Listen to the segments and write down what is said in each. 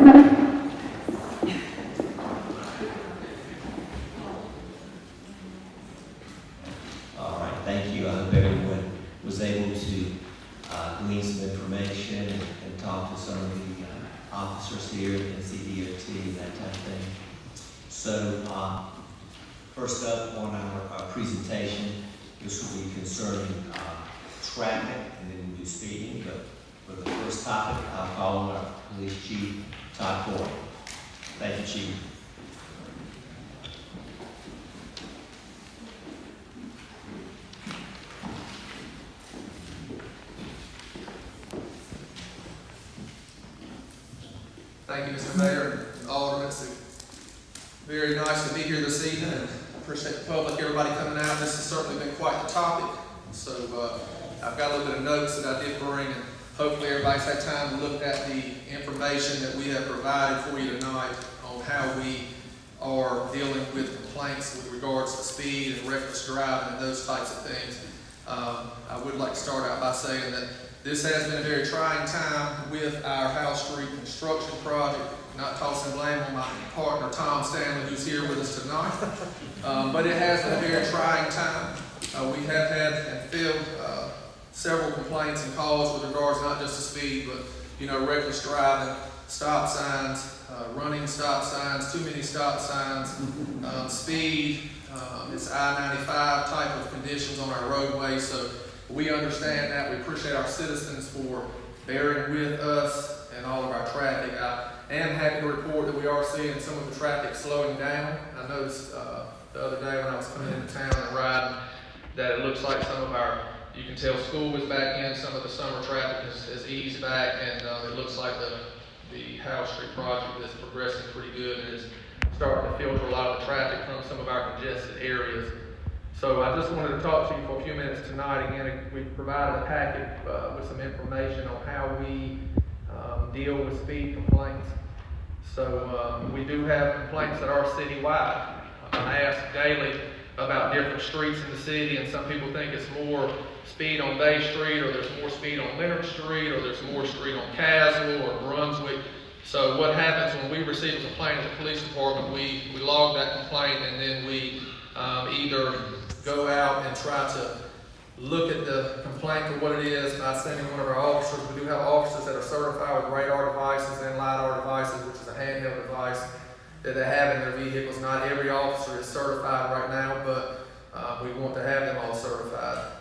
All right, thank you. I hope everyone was able to glean some information and talk to some of the officers here in CDOT and that type of thing. So, first up on our presentation, this will be concerning traffic, and then we'll do speeding. But for the first topic, I'll call on our Police Chief, Southport. Thank you, Chief. Thank you, Mr. Mayor, Aldermen. It's very nice to be here this evening, and I appreciate the public, everybody coming out. This has certainly been quite the topic. So I've got a little bit of notes that I did bring, and hopefully everybody's had time to look at the information that we have provided for you tonight on how we are dealing with complaints with regards to speed and reckless driving and those types of things. I would like to start out by saying that this has been a very trying time with our House Street construction project. Not tossing blame on my partner, Tom Stanley, who's here with us tonight. But it has been a very trying time. We have had and filled several complaints and calls with regards not just to speed, but reckless driving, stop signs, running stop signs, too many stop signs, speed. It's I-95 type of conditions on our roadway. So we understand that. We appreciate our citizens for bearing with us and all of our traffic. I am happy to report that we are seeing some of the traffic slowing down. I noticed the other day when I was coming into town and riding that it looks like some of our, you can tell school is back in, some of the summer traffic has eased back, and it looks like the House Street project is progressing pretty good and is starting to filter a lot of the traffic from some of our congested areas. So I just wanted to talk to you for a few minutes tonight. Again, we provided a packet with some information on how we deal with speed complaints. So we do have complaints that are citywide. I ask daily about different streets in the city, and some people think it's more speed on Bay Street, or there's more speed on Leonard Street, or there's more speed on Caswell or Brunswick. So what happens when we receive a complaint at the police department, we log that complaint, and then we either go out and try to look at the complaint for what it is by sending one of our officers. We do have officers that are certified with radar devices and LiDAR devices, which is a handheld device that they have in their vehicles. Not every officer is certified right now, but we want to have them all certified.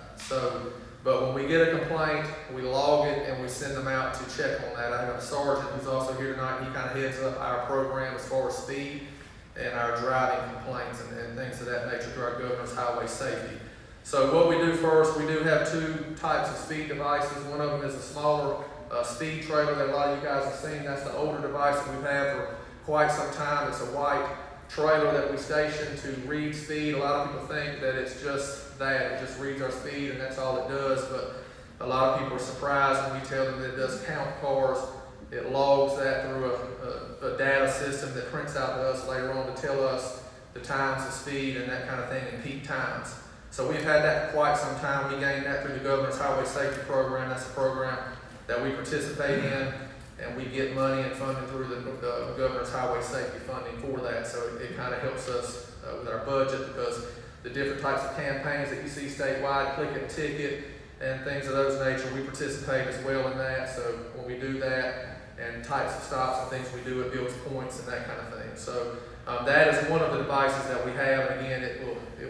But when we get a complaint, we log it and we send them out to check on that. I have a sergeant who's also here tonight. He kind of heads up our program as far as speed and our driving complaints and things of that nature through our governor's highway safety. So what we do first, we do have two types of speed devices. One of them is a smaller speed trailer that a lot of you guys have seen. That's the older device that we've had for quite some time. It's a white trailer that we station to read speed. A lot of people think that it's just that. It just reads our speed and that's all it does. But a lot of people are surprised when we tell them that it does count cars. It logs that through a data system that prints out to us later on to tell us the times of speed and that kind of thing and peak times. So we've had that for quite some time. We gained that through the Governor's Highway Safety Program. That's a program that we participate in, and we get money and funding through the Governor's Highway Safety funding for that. So it kind of helps us with our budget, because the different types of campaigns that you see statewide, click and ticket, and things of those nature, we participate as well in that. So when we do that, and types of stops and things we do, it builds points and that kind of thing. So that is one of the devices that we have, and again, it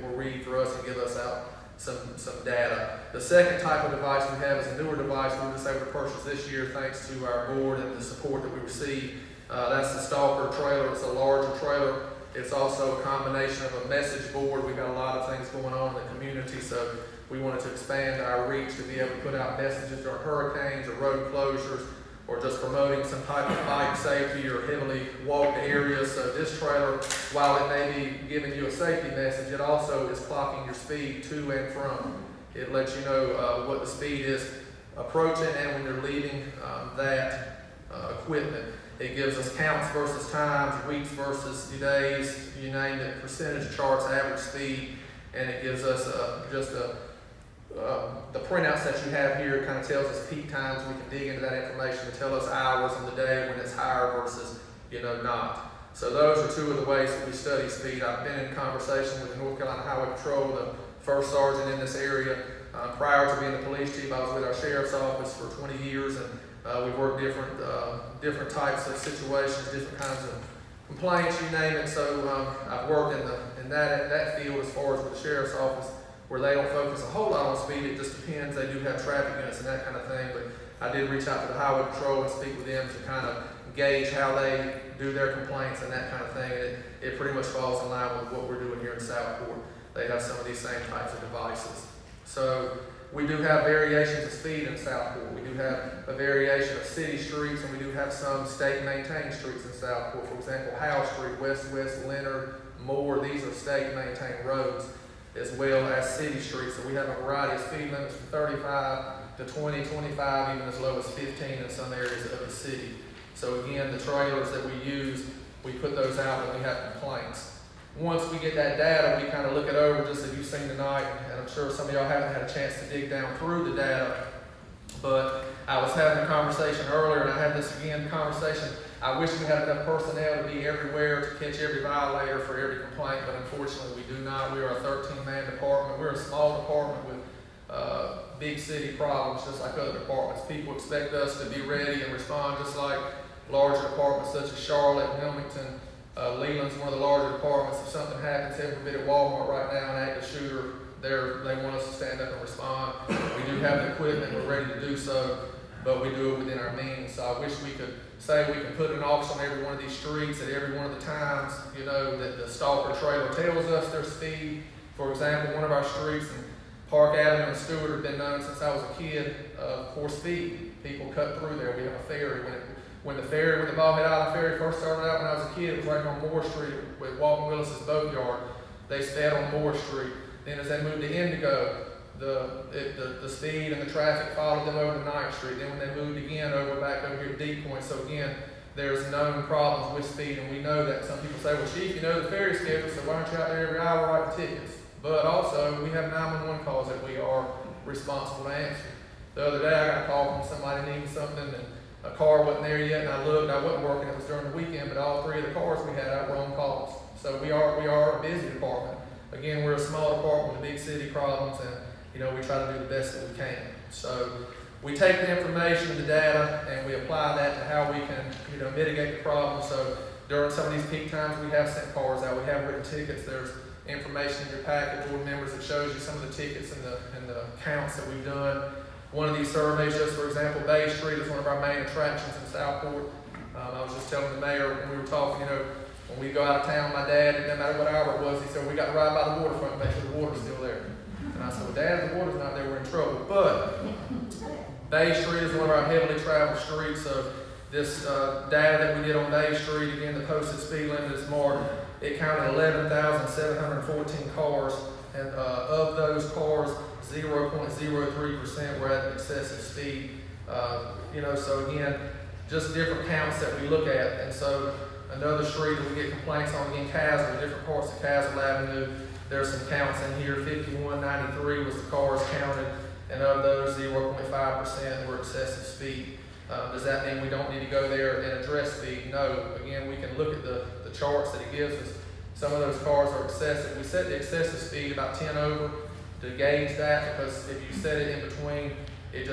will read for us and give us out some data. The second type of device we have is a newer device we were just able to purchase this year thanks to our board and the support that we receive. That's the Stalker trailer. It's a larger trailer. It's also a combination of a message board. We've got a lot of things going on in the community, so we wanted to expand our reach to be able to put out messages during hurricanes or road closures, or just promoting some type of bike safety or heavily walked areas. So this trailer, while it may be giving you a safety message, it also is clocking your speed to and from. It lets you know what the speed is approaching and when you're leaving that equipment. It gives us counts versus times, weeks versus days, you name it, percentage charts, average speed, and it gives us just a the printouts that you have here kind of tells us peak times. We can dig into that information to tell us hours on the day when it's higher versus, not. So those are two of the ways that we study speed. I've been in conversation with the North Carolina Highway Patrol, the first sergeant in this area. Prior to being the police chief, I was with our sheriff's office for 20 years, and we worked different types of situations, different kinds of complaints, you name it. So I've worked in that field as far as with the sheriff's office, where they don't focus a whole lot on speed. It just depends. They do have traffic units and that kind of thing, but I did reach out to the Highway Patrol and speak with them to kind of gauge how they do their complaints and that kind of thing. And it pretty much falls in line with what we're doing here in Southport. They have some of these same types of devices. So we do have variations of speed in Southport. We do have a variation of city streets, and we do have some state-maintained streets in Southport. For example, Howe Street, West, Leonard, Moore, these are state-maintained roads, as well as city streets. So we have a variety of speed limits from 35 to 20, 25, even as low as 15 in some areas of the city. So again, the trailers that we use, we put those out when we have complaints. Once we get that data, we kind of look it over, just as you've seen tonight, and I'm sure some of y'all haven't had a chance to dig down through the data, but I was having a conversation earlier, and I had this conversation. I wish we had enough personnel to be everywhere to catch every violator for every complaint, but unfortunately we do not. We are a 13-man department. We're a small department with big city problems, just like other departments. People expect us to be ready and respond just like larger departments such as Charlotte, Wilmington. Leland's one of the larger departments. If something happens, heaven forbid at Walmart right now, an active shooter, they want us to stand up and respond. We do have the equipment, we're ready to do so, but we do it within our means. So I wish we could say we can put an officer on every one of these streets at every one of the times, that the stalker trailer tells us their speed. For example, one of our streets in Park Avenue and Stewart have been known since I was a kid for speed. People cut through there. We have a ferry. When the Ballhead Island Ferry first started out when I was a kid, it was right on Moore Street with Walton Willis's boatyard. They sped on Moore Street. Then as they moved to Indigo, the speed and the traffic followed them over to 9th Street. Then when they moved again back over here to Deep Point. So again, there's known problems with speed, and we know that. Some people say, well, Chief, the ferry schedule, so why aren't you out there every hour writing tickets? But also, we have 911 calls that we are responsible to answer. The other day, I got a call from somebody needing something, and a car wasn't there yet, and I looked. I wasn't working. It was during the weekend, but all three of the cars we had out were on calls. So we are a busy department. Again, we're a small department with big city problems, and we try to do the best that we can. So we take the information, the data, and we apply that to how we can mitigate the problem. So during some of these peak times, we have sent cars out. We have written tickets. There's information in your packet, board members, that shows you some of the tickets and the counts that we've done. One of these surveys, just for example, Bay Street is one of our main attractions in Southport. I was just telling the mayor when we were talking, when we go out of town, my dad, no matter what hour it was, he said, we got to ride by the waterfront and make sure the water's still there. And I said, well, Dad, if the water's not there, we're in trouble. But Bay Street is one of our heavily traveled streets. So this data that we did on Bay Street, again, the posted speed limit is marked. It counted 11,714 cars, and of those cars, 0.03% were at excessive speed. So again, just different counts that we look at. And so another street that we get complaints on, again, Castle, different parts of Castle Avenue, there's some counts in here. 5193 was the cars counted, and of those, 0.5% were excessive speed. Does that mean we don't need to go there and address speed? No. Again, we can look at the charts that it gives us. Some of those cars are excessive. We set the excessive speed about 10 over to gauge that, because if you set it in between, it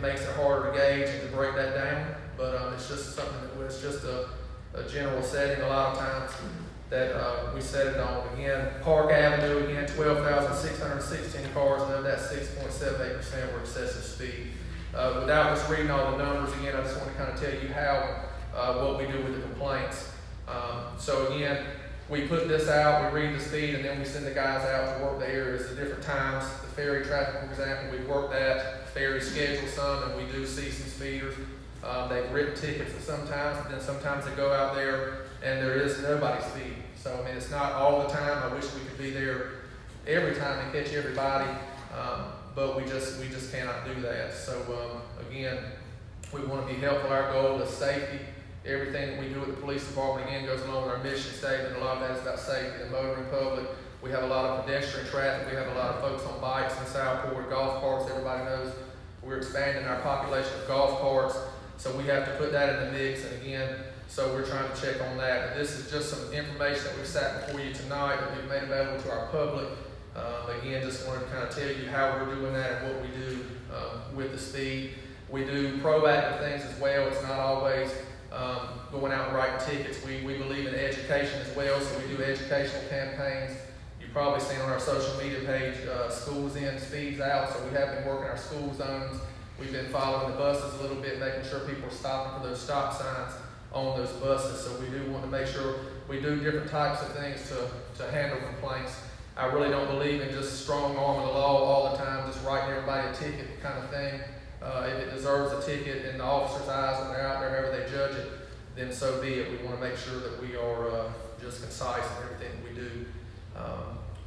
makes it harder to gauge and to break that down. But it's just something it's just a general setting a lot of times that we set it on. Again, Park Avenue, 12,616 cars, and of that 6.78% were excessive speed. Without just reading all the numbers, again, I just want to kind of tell you what we do with the complaints. So again, we put this out, we read the speed, and then we send the guys out to work the areas at different times. The ferry traffic, for example, we work that. Ferry schedule some, and we do see some speeders. They've written tickets sometimes, but then sometimes they go out there and there is nobody speeding. So it's not all the time. I wish we could be there every time and catch everybody, but we just cannot do that. So again, we want to be helpful. Our goal is safety. Everything that we do at the police department, again, goes along with our mission statement. A lot of that is about safety, the motoring public, We have a lot of pedestrian traffic, we have a lot of folks on bikes in Southport, golf carts, everybody knows we're expanding our population of golf carts, so we have to put that in the mix, and again, so we're trying to check on that. But this is just some information that we've sat before you tonight that we've made available to our public. Again, just wanted to kind of tell you how we're doing that and what we do with the speed. We do proactive things as well. It's not always going out and writing tickets. We believe in education as well, so we do educational campaigns. You've probably seen on our social media page, schools in, speeds out, so we have been working our school zones. We've been following the buses a little bit, making sure people are stopping for those stop signs on those buses. So we do want to make sure we do different types of things to handle complaints. I really don't believe in just strong arming the law all the time, just writing everybody a ticket kind of thing. If it deserves a ticket in the officer's eyes when they're out there, however they judge it, then so be it. We want to make sure that we are just concise in everything that we do.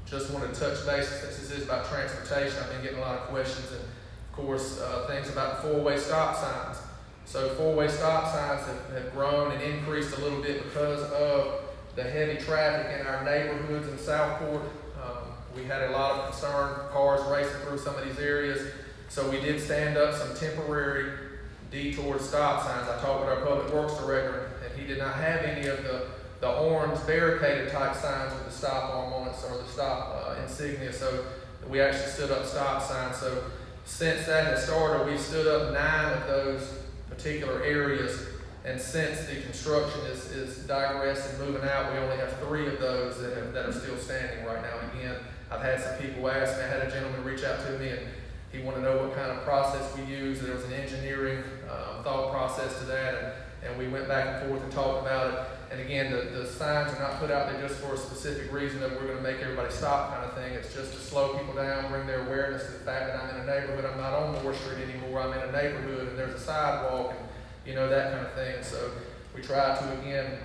Just wanted to touch base, since this is about transportation. I've been getting a lot of questions, and of course, things about four-way stop signs. So four-way stop signs have grown and increased a little bit because of the heavy traffic in our neighborhoods in Southport. We had a lot of concern, cars racing through some of these areas. So we did stand up some temporary detour stop signs. I talked with our public works director, and he did not have any of the orange barricaded type signs with the stop arm on it, or the stop insignia. So we actually stood up stop signs. So since that has started, we've stood up 9 of those particular areas. And since the construction is digressing, moving out, we only have 3 of those that are still standing right now. Again, I've had some people ask me. I had a gentleman reach out to me, and he wanted to know what kind of process we use. There was an engineering thought process to that, and we went back and forth and talked about it. And again, the signs are not put out there just for a specific reason that we're going to make everybody stop kind of thing. It's just to slow people down, bring their awareness to the fact that I'm in a neighborhood. I'm not on Moore Street anymore. I'm in a neighborhood, and there's a sidewalk, and that kind of thing. So we try to, again,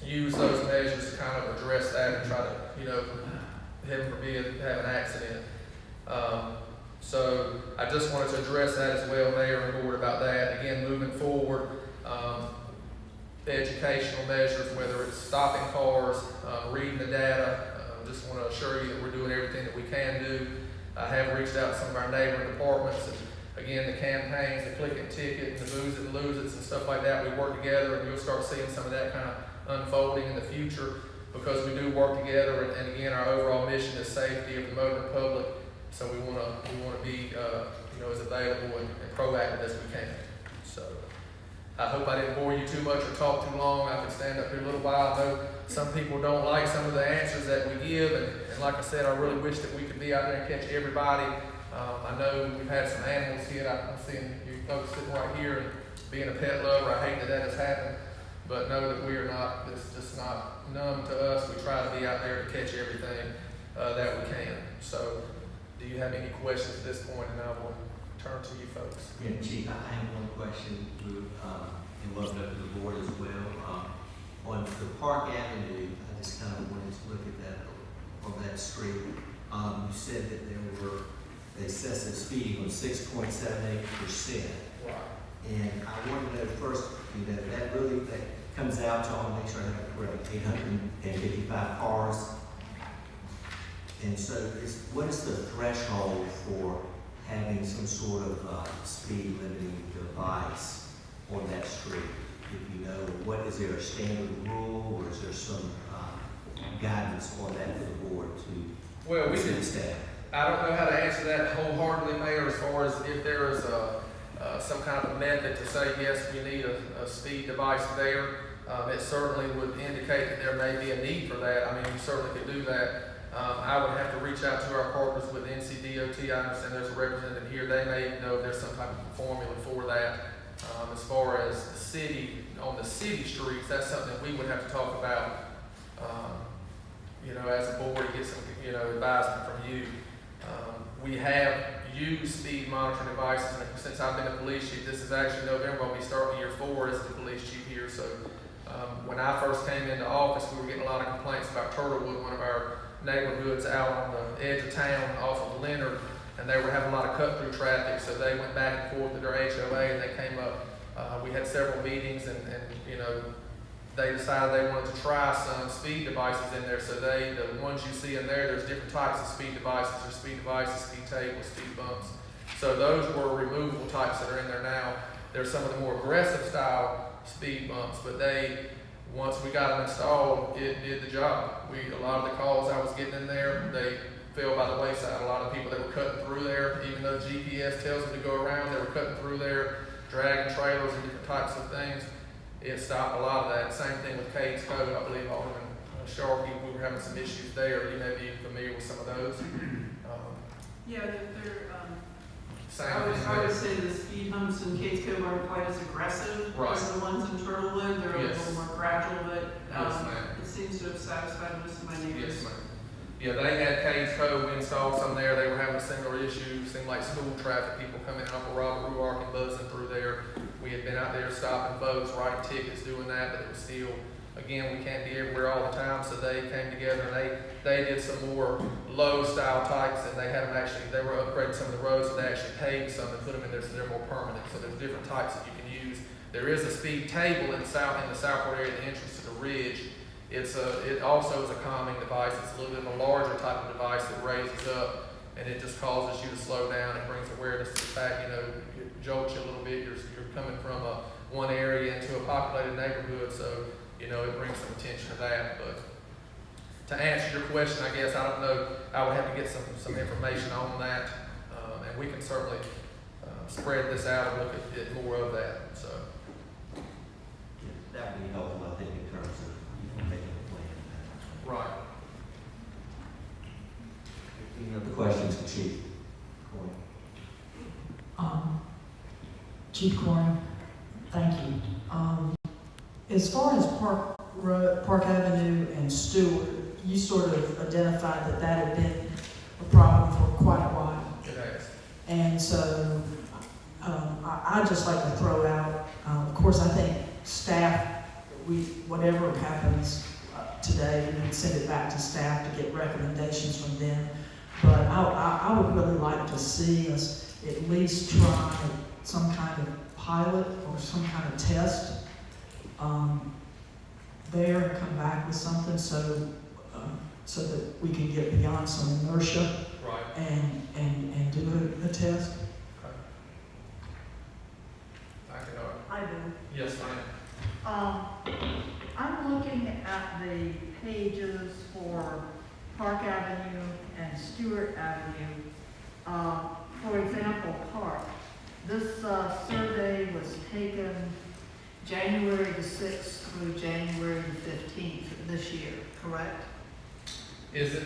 use those measures to kind of address that and try to, heaven forbid, have an accident. So I just wanted to address that as well, Mayor and Board, about that. Again, moving forward, educational measures, whether it's stopping cars, reading the data. Just want to assure you that we're doing everything that we can do. I have reached out to some of our neighboring departments, and again, the campaigns, the click and ticket, and the booze it and lose it, and stuff like that, we work together, and you'll start seeing some of that kind of unfolding in the future, because we do work together, and again, our overall mission is safety of the motoring public. So we want to be as available and proactive as we can. So I hope I didn't bore you too much or talk too long. I could stand up here a little while. I know some people don't like some of the answers that we give, and like I said, I really wish that we could be out there and catch everybody. I know we've had some animals hit. I'm seeing you folks sitting right here, and being a pet lover, I hate that has happened. But know that we are not, it's just not numb to us. We try to be out there to catch everything that we can. So do you have any questions at this point? And I will turn to you folks. Yeah, Chief, I have one question. And welcome up to the board as well. On the Park Avenue, I just kind of wanted to look at that on that street. You said that there were excessive speeding of 6.78%. Right. And I want to know first, that really comes out to, I want to make sure I have it correct, 855 cars. And so what is the threshold for having some sort of speed limiting device on that street? If you know, what is there a standard rule, or is there some guidance on that for the board to staff? I don't know how to answer that wholeheartedly, Mayor, as far as if there is some kind of a method to say, yes, we need a speed device there. It certainly would indicate that there may be a need for that. I mean, you certainly could do that. I would have to reach out to our partners with NCDOT. I understand there's a representative here. They may know if there's some type of formula for that. As far as the city, on the city streets, that's something we would have to talk about, as a board, to get some, advisement from you. We have used speed monitoring devices, and since I've been the police chief, this is actually November, I'll be starting year 4 as the police chief here. So when I first came into office, we were getting a lot of complaints about Turtlewood, one of our neighborhoods out on the edge of town off of Leonard, and they were having a lot of cut-through traffic, so they went back and forth with their HOA, and they came up. We had several meetings, and they decided they wanted to try some speed devices in there. So the ones you see in there, there's different types of speed devices. There's speed devices, speed tables, speed bumps. So those were removable types that are in there now. There's some of the more aggressive style speed bumps, but once we got them installed, it did the job. A lot of the calls I was getting in there, they fell by the wayside. A lot of people that were cutting through there, even though GPS tells them to go around, they were cutting through there, dragging trailers and different types of things. It stopped a lot of that. Same thing with Cade's Code. I believe Alderman Sharkey, we were having some issues there. You may be familiar with some of those. Yeah, they're Same I would thing. say the speed humps in Case Cove aren't quite as aggressive Right. as the ones in Turtlewood. They're a Yes. little more gradual, but Yes, ma'am. it seems to have satisfied most of my neighbors. Yes, ma'am. Yeah, they had Cade's Code. We installed some there. They were having a similar issue. Seemed like school traffic, people coming off of Robert Ruark and buzzing through there. We had been out there stopping folks, writing tickets, doing that, but it was still, again, we can't be everywhere all the time, so they came together and they did some more low style types, and they were upgrading some of the roads, and they actually paved some and put them in there so they're more permanent. So there's different types that you can use. There is a speed table in the Southport area, the entrance to the ridge. It also is a calming device. It's a little bit of a larger type of device that raises up, and it just causes you to slow down. It brings awareness to the fact, it jolts you a little bit. You're coming from one area into a populated neighborhood, so it brings some attention to that. But to answer your question, I guess I don't know. I would have to get some information on that, and we can certainly spread this out and look at more of that. So That would be helpful, I think, in terms of making a plan. right. Any other questions for Chief Corey? Chief Corey, thank you. As far as Park Avenue and Stewart, you sort of identified that had been a problem for quite a while. It has. And so I'd just like to throw out, of course, I think staff, whatever happens today, we would send it back to staff to get recommendations from them. But I would really like to see us at least try some kind of pilot or some kind of test there and come back with something so that we can get beyond some inertia Right. and do a test. Okay. I do. Yes, ma'am. I'm looking at the pages for Park Avenue and Stewart Avenue. For example, Park. This survey was taken January the 6th through January the 15th this year, correct? Is it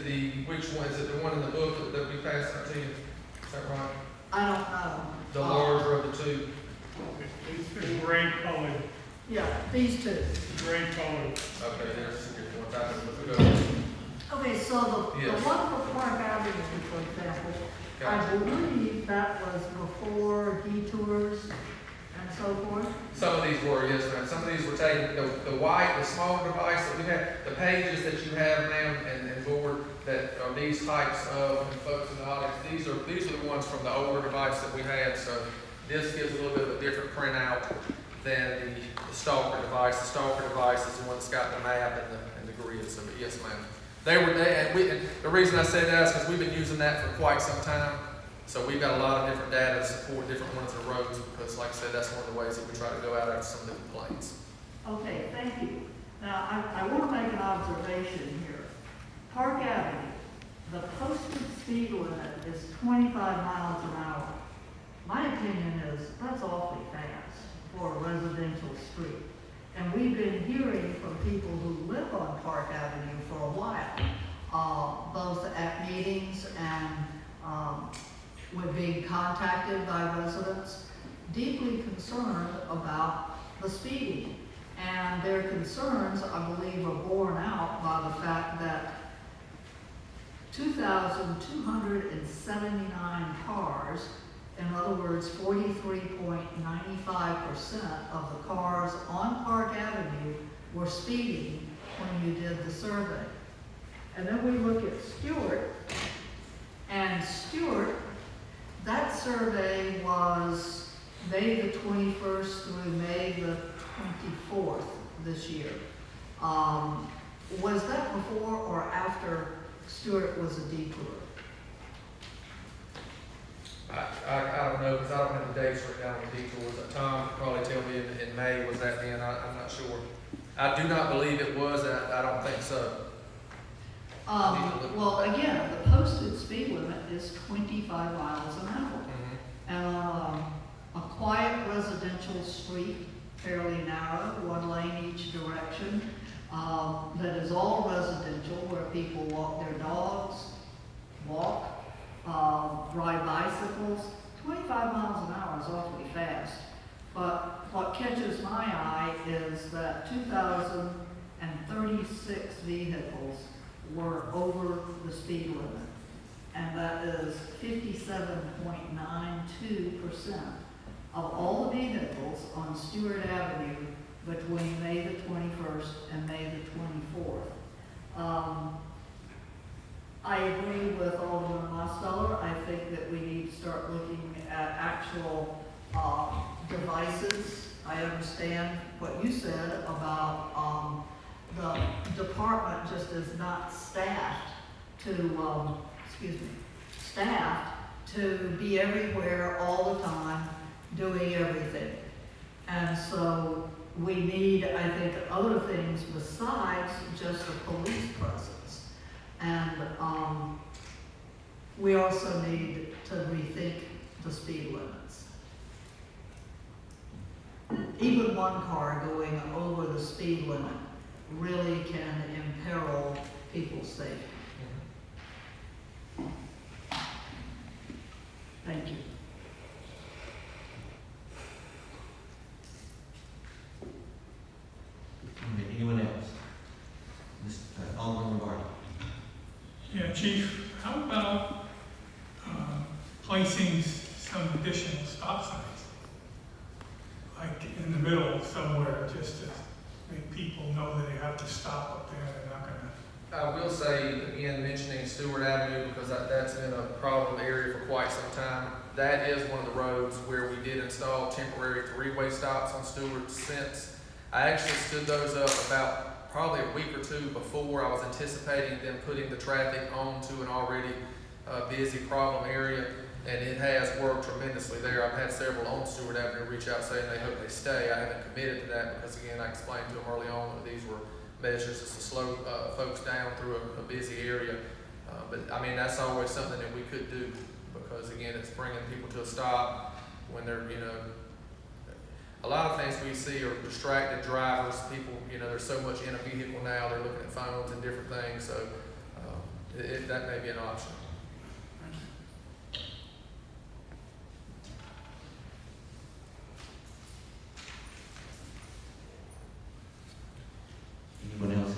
which one? Is it the one in the book that we passed out to you? Is that right? I don't know. The larger of the two? It's gray colored, Yeah, these two. gray colored. Okay, there's some different ones. Okay, so the Yes. one for Park Avenue, for example, I believe that was before detours and so forth. Some of these were, yes, ma'am. Some of these were taken, the small device that we have, the pages that you have now and board that are these types of, and folks in the audience, these are the ones from the older device that we had. So this gives a little bit of a different printout than the Stalker device. The Stalker device is the one that's got the map and the grid. So, but yes, ma'am. And the reason I say that is because we've been using that for quite some time. So we've got a lot of different data to support different ones of the roads because, like I said, that's one of the ways that we try to go out after some of the complaints. Okay, thank you. Now, I want to make an observation here. Park Avenue, the posted speed limit is 25 miles an hour. My opinion is that's awfully fast for a residential street. And we've been hearing from people who live on Park Avenue for a while, both at meetings and with being contacted by residents, deeply concerned about the speeding. And their concerns, I believe, are borne out by the fact that 2,279 cars, in other words, 43.95% of the cars on Park Avenue were speeding when you did the survey. And then we look at Stewart, and Stewart, that survey was May the 21st through May the 24th this year. Was that before or after Stewart was a detour? I don't know, because I don't have the dates written down on the detours. Tom could probably tell me in May, was that then? I'm not sure. I do not believe it was, and I don't think so. Well, again, the posted speed limit is 25 miles an hour. And a quiet residential street, fairly narrow, one lane each direction, that is all residential, where people walk their dogs, ride bicycles. 25 miles an hour is awfully fast. But what catches my eye is that 2,036 vehicles were over the speed limit. And that is 57.92% of all the vehicles on Stewart Avenue between May the 21st and May the 24th. I agree with Alderman Mosteller. I think that we need to start looking at actual devices. I understand what you said about the department just is not staffed to be everywhere all the time, doing everything. And so we need, I think, other things besides just a police presence. And we also need to rethink the speed limits. Even one car going over the speed limit really can imperil people's safety. Thank you. Anyone else? Alderman Lombardi. Yeah, Chief, how about placing some additional stop signs? Like in the middle somewhere, just to make people know that they have to stop up there, they're not gonna. I will say, again, mentioning Stewart Avenue, because that's been a problem area for quite some time. That is one of the roads where we did install temporary three-way stops on Stewart since. I actually stood those up about probably a week or two before I was anticipating them putting the traffic onto an already busy problem area, and it has worked tremendously there. I've had several on Stewart Avenue reach out saying they hope they stay. I haven't committed to that because, again, I explained to them early on that these were measures just to slow folks down through a busy area. But I mean, that's always something that we could do because, again, it's bringing people to a stop when they're, a lot of things we see are distracted drivers. People, there's so much in a vehicle now, they're looking at phones and different things. So that may be an option. Anyone else,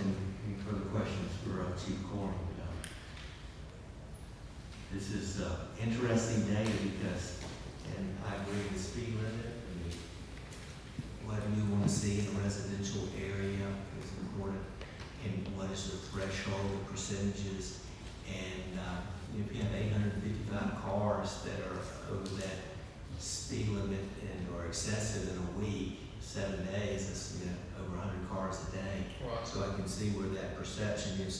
any further questions for Chief Corning? This is an interesting day because, and I agree with the speed limit, what we want to see in a residential area is important, and what is the threshold, the percentages, and if you have 855 cars that are over that speed limit and are excessive in a week, 7 days, that's over 100 cars a day. Right. So I can see where that perception, 6.78%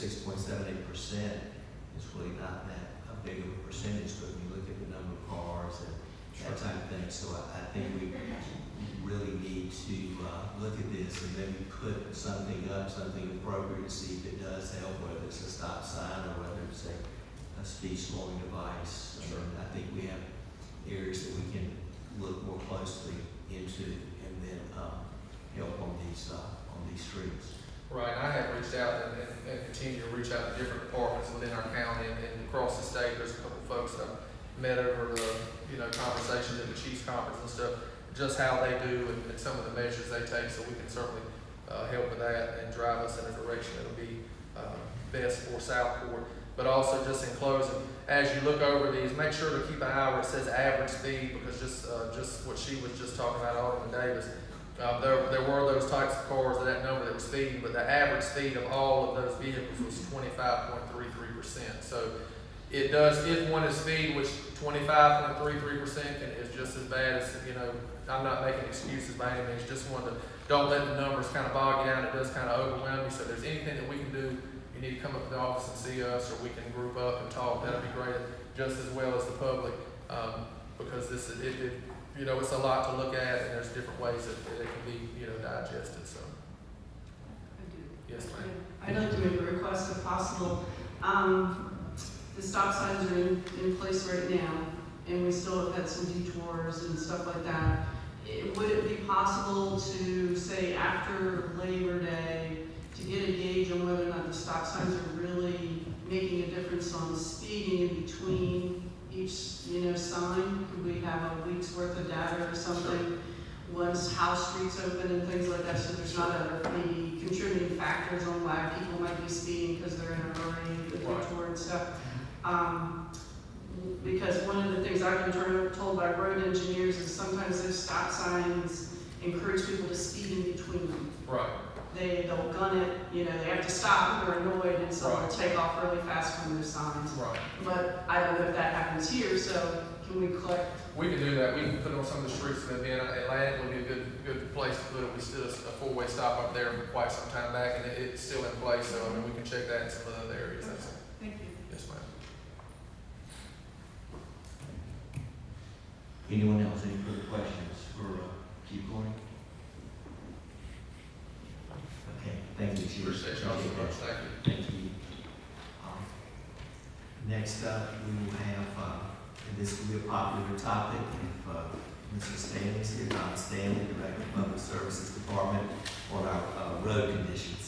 is really not that a big of a percentage, but when you look at the number of cars and that type of thing. So I think we really need to look at this and maybe put something up, something appropriate to see if it does help, whether it's a stop sign or whether it's a speed slowing device. Sure. I think we have areas that we can look more closely into and then help on these streets. Right, I have reached out and continue to reach out to different departments within our county and across the state. There's a couple folks that I've met over the, conversations at the Chiefs Conference and stuff, just how they do and some of the measures they take, so we can certainly help with that and drive us in a direction that'll be best for Southport. But also, just in closing, as you look over these, make sure to keep an eye where it says average speed, because just what she was just talking about, Alderman Davis, there were those types of cars that number that were speeding, but the average speed of all of those vehicles was 25.33%. So it does, if one is speeding, which 25.33% is just as bad as, I'm not making excuses by any means, just wanted to don't let the numbers kind of bog you down. It does kind of overwhelm you. So if there's anything that we can do, you need to come up to the office and see us, or we can group up and talk. That'd be great, just as well as the public, because this is, you know, it's a lot to look at, and there's different ways that it can be, you know, digested, so. Yes, ma'am. I'd like to make a request if possible. The stop signs are in place right now, and we still have had some detours and stuff like that. Would it be possible to say after Labor Day to get a gauge on whether or not the stop signs are really making a difference on speeding in between each, you know, sign? Could we have a week's worth of data or something once House Street's open and things like that, so there's not maybe contributing factors on why people might be speeding because they're in a hurry with the detour and stuff? Because one of the things I've been told by road engineers is sometimes those stop signs encourage people to speed in between them. Right. They'll gun it, you know, they have to stop, they're annoyed, and so they'll take off really fast from those signs. Right. But I don't know if that happens here, so can we collect? We can do that. We can put it on some of the streets that have been Atlantic would be a good place to put it. We still a four-way stop up there for quite some time back, and it's still in place. So I mean, we can check that in some other areas. That's, Thank you. yes, ma'am. Anyone else, any further questions for Chief Corning? Okay, thank you, Chief. Appreciate y'all so much. Thank you. Thank you. Next up, we will have, and this will be a popular topic, if Mr. Stanley's here, Don Stanley, Director of Public Services Department, on our road conditions.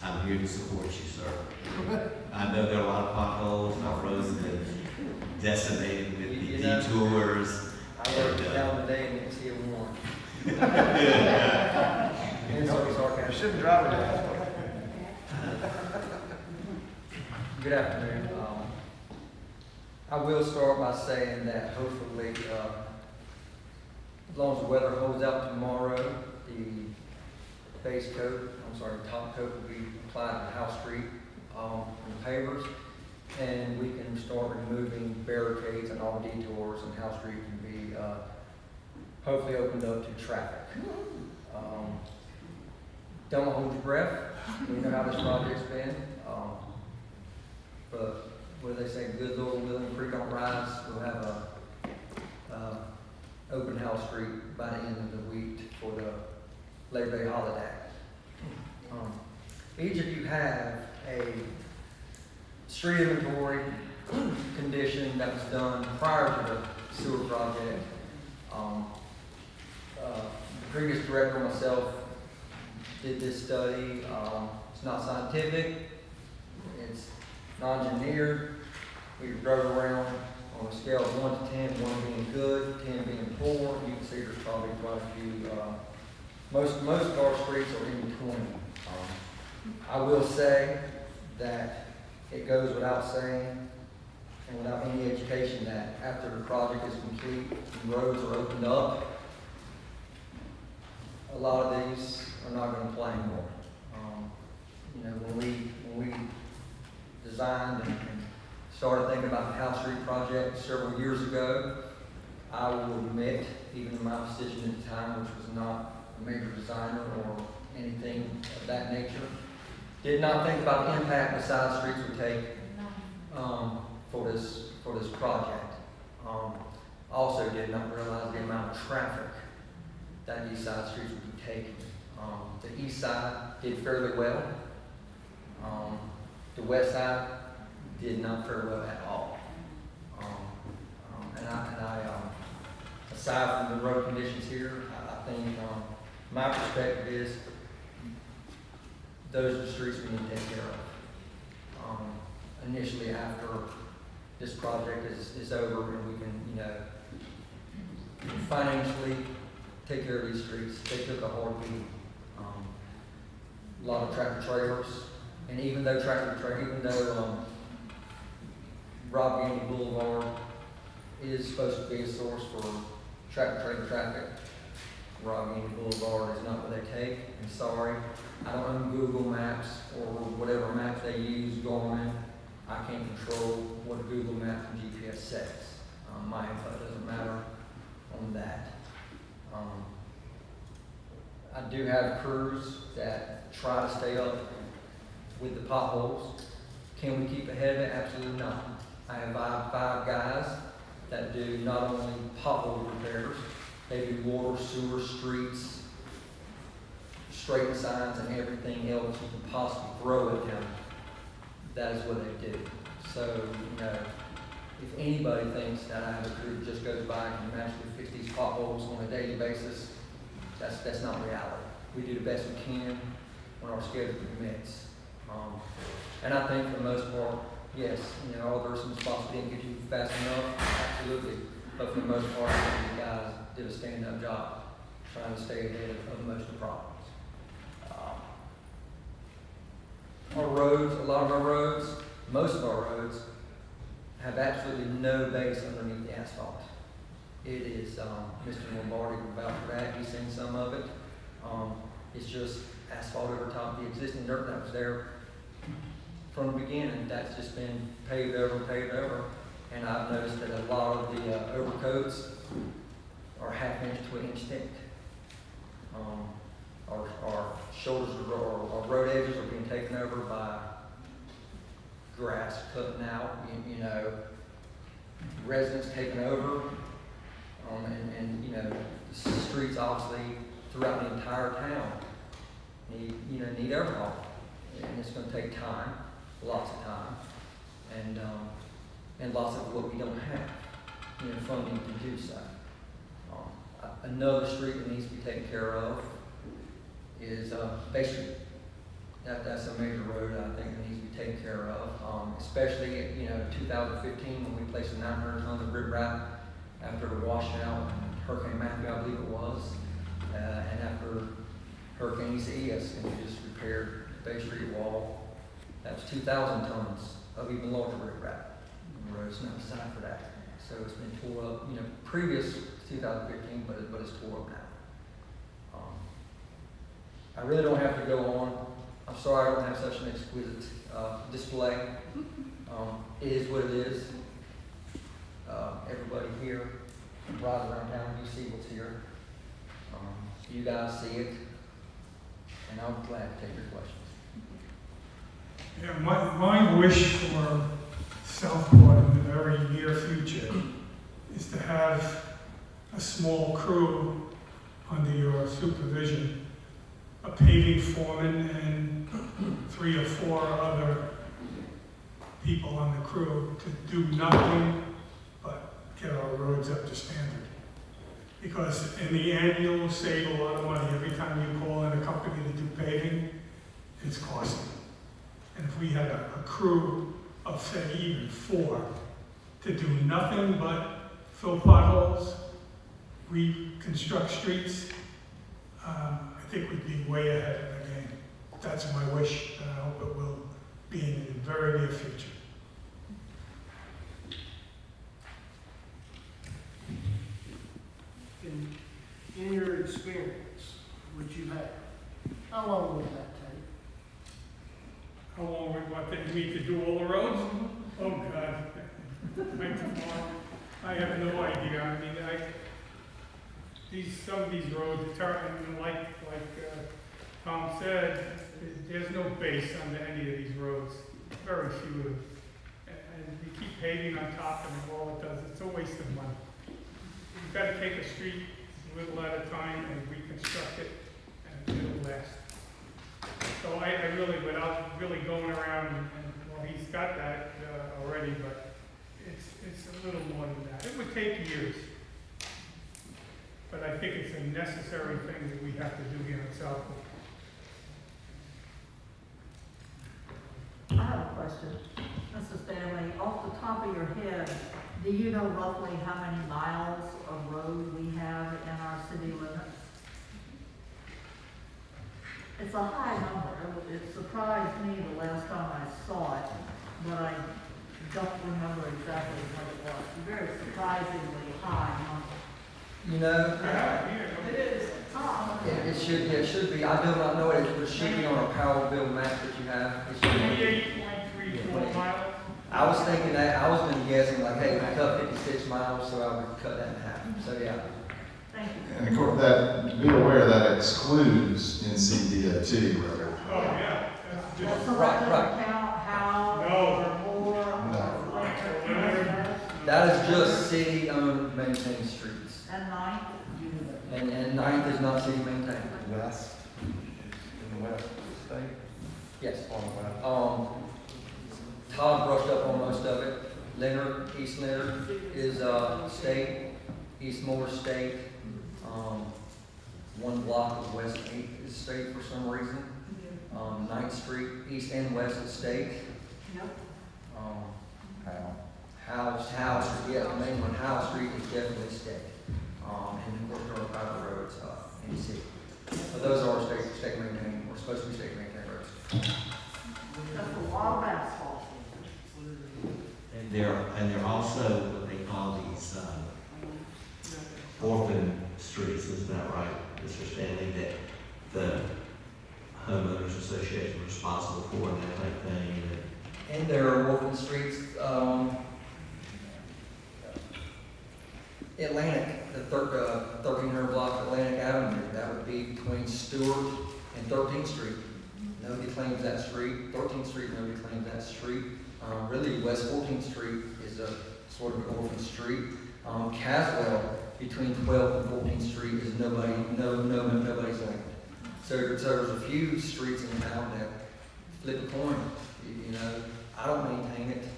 I'm here to support you, sir. I know there are a lot of potholes, our roads have been decimated with the detours. I worked down today and didn't see a one. And so sarcastic. Shouldn't drive it that way. Good afternoon. I will start by saying that hopefully, as long as the weather holds out tomorrow, the top coat will be applied to House Street, and pavers, and we can start removing barricades and all detours, and House Street can be, hopefully opened up to traffic. Don't hold your breath. We know how this project's been. But what do they say? Good Lord willing, creek don't rise. We'll have a open House Street by the end of the week for the Labor Day holiday. Each of you have a street inventory condition that was done prior to the sewer project. The previous director and myself did this study. It's not scientific, it's non-engineered. We drove around on a scale of 1 to 10, 1 being good, 10 being poor. You can see there's probably quite a few, most of our streets are in between. I will say that it goes without saying and without any education that after the project is complete and roads are opened up, a lot of these are not going to play anymore. You know, when we designed and started thinking about the House Street project several years ago, I will admit, even in my position at the time, which was not a major designer or anything of that nature, did not think about the impact the side streets would take for this project. Also did not realize the amount of traffic that these side streets would be taking. The east side did fairly well. The west side did not fare well at all. Aside from the road conditions here, I think my perspective is those are the streets we need to take care of. Initially, after this project is over and we can, you know, financially take care of these streets. They took a hard beat. A lot of tractor trailers, and even though Rob Gandy Boulevard is supposed to be a source for tractor trailer traffic, Roggen Boulevard is not what they take. I'm sorry. I don't own Google Maps or whatever map they use, Garmin. I can't control what Google Maps and GPS says. My input doesn't matter on that. I do have crews that try to stay up with the potholes. Can we keep ahead of it? Absolutely not. I have five guys that do not only pothole repairs, they do water, sewer, streets, straighten signs, and everything else you can possibly throw at them. That is what they do. So, you know, if anybody thinks that I have a crew that just goes by and can magically fix these potholes on a daily basis, that's not reality. We do the best we can when our schedule permits. And I think for the most part, yes, you know, are there some spots we didn't get to fast enough? Absolutely. But for the most part, I think these guys did a stand-up job trying to stay ahead of most of the problems. Our roads, a lot of our roads, most of our roads, have absolutely no base underneath the asphalt. It is, Mr. Lombardi can vouch for that, he's seen some of it. It's just asphalt over top of the existing dirt that was there from the beginning. That's just been paved over. And I've noticed that a lot of the overcoats are half-inch to an inch thick. Our shoulders our road edges are being taken over by grass cutting out, you know, residents taking over, and you know, the streets obviously throughout the entire town need overhaul, and it's going to take time, lots of time, and lots of what we don't have, you know, funding to do so. Another street that needs to be taken care of is Bay Street. That's a major road I think that needs to be taken care of, especially, you know, 2015 when we placed a 900 tons of riprap after the washout and Hurricane Matthew, I believe it was, and after Hurricane Isaias, and we just repaired the Bay Street wall. That was 2,000 tons of even larger riprap. The road's not designed for that, so it's been tore up. You know, previous 2015, but it's tore up now. I really don't have to go on. I'm sorry I don't have such an exquisite display. It is what it is. Everybody here rides around town, you see what's here. You guys see it, and I'm glad to take your questions. Yeah, my wish for Southport in the very near future is to have a small crew under your supervision, a paving foreman and 3 or 4 other people on the crew to do nothing but get our roads up to standard. Because in the end, you'll save a lot of money. Every time you call in a company to do paving, it's costly. And if we had a crew of, say, even 4 to do nothing but fill potholes, reconstruct streets, I think we'd be way ahead of the game. That's my wish, and I hope it will be in the very near future. In your experience, which you have, how long would that take? How long would what they need to do all the roads? Oh, God. I have no idea. I mean, some of these roads, like Tom said, there's no base under any of these roads. Very few of them. And you keep paving on top of them, all it does, it's a waste of money. You've got to take a street a little at a time and reconstruct it, and it'll last. So I really, without really going around, and well, he's got that already, but it's a little more than that. It would take years. But I think it's a necessary thing that we have to do here in Southport. I have a question. Mrs. Stanley, off the top of your head, do you know roughly how many miles of road we have in our city limits? It's a high number. It surprised me the last time I saw it, but I don't remember exactly what it was. Very surprisingly high number. You know, Yeah, It is. top. It should be, I do not know it, but it should be on a power bill map that you have. It should be. 28.34 miles. I was thinking that, I was gonna guessing like, hey, we cut 56 miles, so I would cut that in half. So, yeah. Thank you. And of course, that, be aware that excludes NCDOT road. Oh, yeah, that's just, So Right, that right. doesn't count house or more, No. electric, That is just city-owned maintained streets. and Ninth. And Ninth is not city maintained. West, in the west state, Yes. on the west. Todd brushed up on most of it. Leonard, East Leonard is, state, East Moore state. One block of West 8th is state for some reason. 9th Street, East and West is state. Yep. Howe Street, yeah, the main one, Howe Street is definitely state. And of course, our private roads, in the city. So those are state maintained, we're supposed to be state maintained roads. That's a lot of asphalt. And they're also what they call these, orphan streets, isn't that right, Mr. Stanley, that the homeowners association are responsible for and that type of thing, And there are orphan streets, Atlantic, the 1300 block of Atlantic Avenue, that would be between Stewart and 13th Street. Nobody claims that street. 13th Street, nobody claims that street. Really, West 14th Street is a sort of an orphan street. Caswell, between 12th and 14th Street, is nobody's land. So there's a few streets in town that flip a coin. You know, I don't maintain it.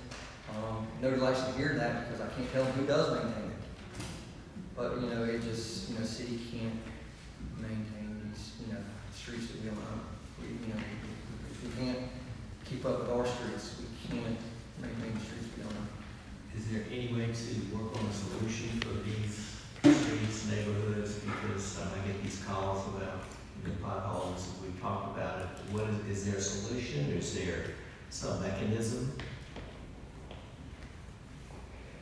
Nobody likes to hear that because I can't tell them who does maintain it. But, you know, it just, you know, city can't maintain these, you know, streets that we don't own. If we can't keep up with our streets, we can't maintain the streets we don't own. Is there any way to work on a solution for these streets, neighborhoods? Because I get these calls about, you know, potholes, we've talked about it. What is there a solution? Is there some mechanism?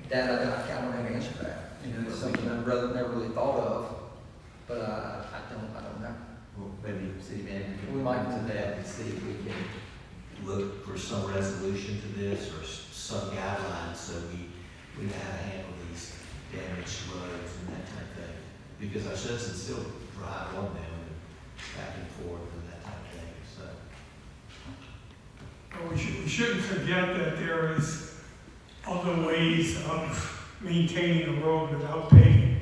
That I don't have an answer for that. You know, it's something I've never really thought of, but I don't know. Well, maybe the city manager We can might look do into that and see if we can look for some resolution to this or some guidelines so we know how to handle these damaged roads and that type of thing. Because our citizens still drive on them and back and forth and that type of thing, so. But we shouldn't forget that there is other ways of maintaining a road without paving.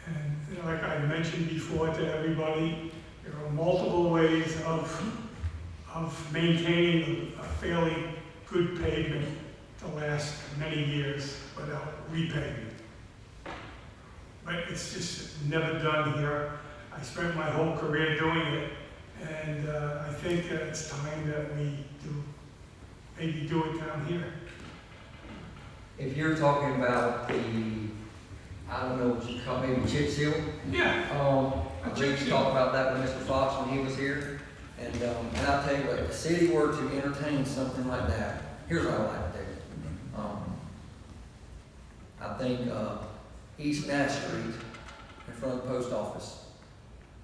And like I mentioned before to everybody, there are multiple ways of maintaining a fairly good pavement to last many years without repaving. But it's just never done here. I spent my whole career doing it, and I think that it's time that we maybe do it down here. If you're talking about the, I don't know what you call, maybe chip seal. Yeah. I believe you talked about that with Mr. Fox when he was here. And I'll tell you what, if the city were to entertain something like that, here's what I would like to do. I think East Nash Street in front of the post office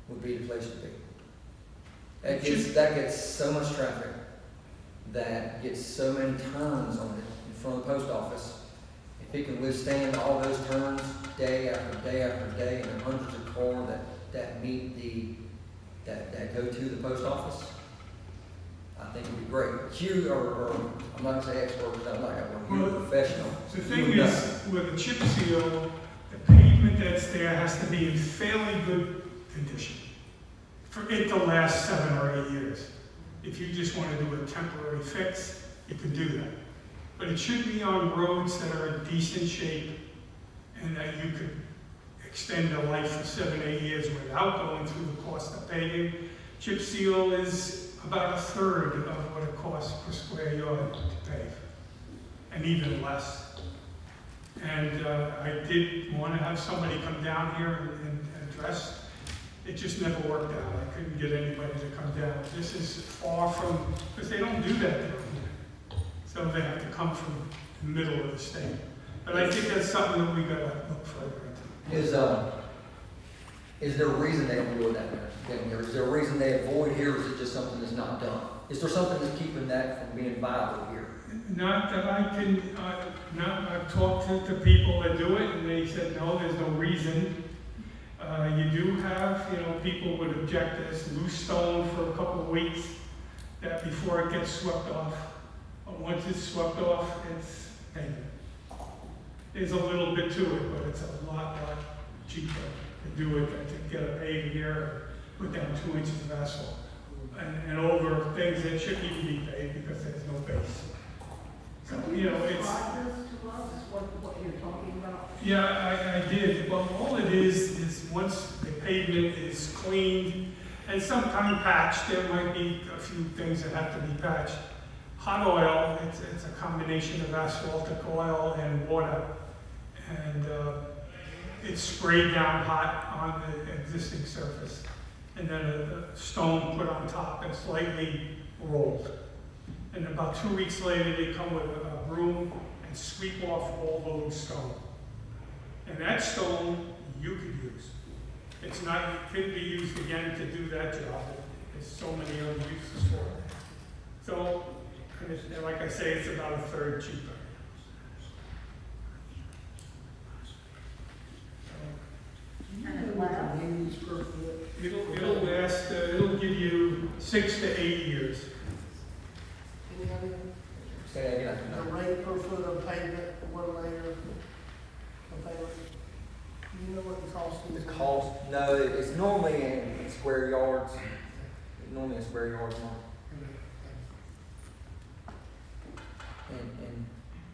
would be the place to be. That gets so much traffic, that gets so many turns on it in front of the post office. If it can withstand all those turns day after day after day, and there are hundreds of cars that meet that go to the post office, I think it'd be great. You are, I'm not gonna say expert, because I'm not that one, you're a professional. The thing is, with a chip seal, the pavement that's there has to be in fairly good condition for it to last 7 or 8 years. If you just want to do a temporary fix, you can do that. But it should be on roads that are in decent shape and that you could extend the life for 7 or 8 years without going through the cost of paving. Chip seal is about 1/3 of what it costs per square yard to pave, and even less. And I did want to have somebody come down here and address. It just never worked out. I couldn't get anybody to come down. This is far from, because they don't do that down here. So they have to come from the middle of the state. But I think that's something that we gotta look further into. Is there a reason they don't do it that way? Is there a reason they avoid here, or is it just something that's not done? Is there something that's keeping that from being viable here? Not that I can, I've talked to people that do it, and they said, no, there's no reason. You do have, people would object to this loose stone for a couple of weeks, that before it gets swept off. But once it's swept off, it's pavement. There's a little bit to it, but it's a lot cheaper to do it than to get a pave here, put down 2 inches of asphalt. And over things that shouldn't even be paved because there's no base. So, Can you it's. describe this to us, what you're talking about? Yeah, I did. Well, all it is once the pavement is cleaned and sometime patched, there might be a few things that have to be patched. Hot oil, it's a combination of asphaltic oil and water. And it's sprayed down hot on the existing surface. And then a stone put on top and slightly rolled. And about 2 weeks later, they come with a broom and sweep off all those stone. And that stone you could use. It's not, it could be used again to do that job. There's so many other uses for it. So, and like I say, it's about a third cheaper. And it lasts? It'll last, it'll give you 6 to 8 years. Any idea? Say that again. The rate per foot of pavement, 1 layer of pavement? You know what the cost is? The cost, no, it's normally in square yards. Normally in square yards, Mark.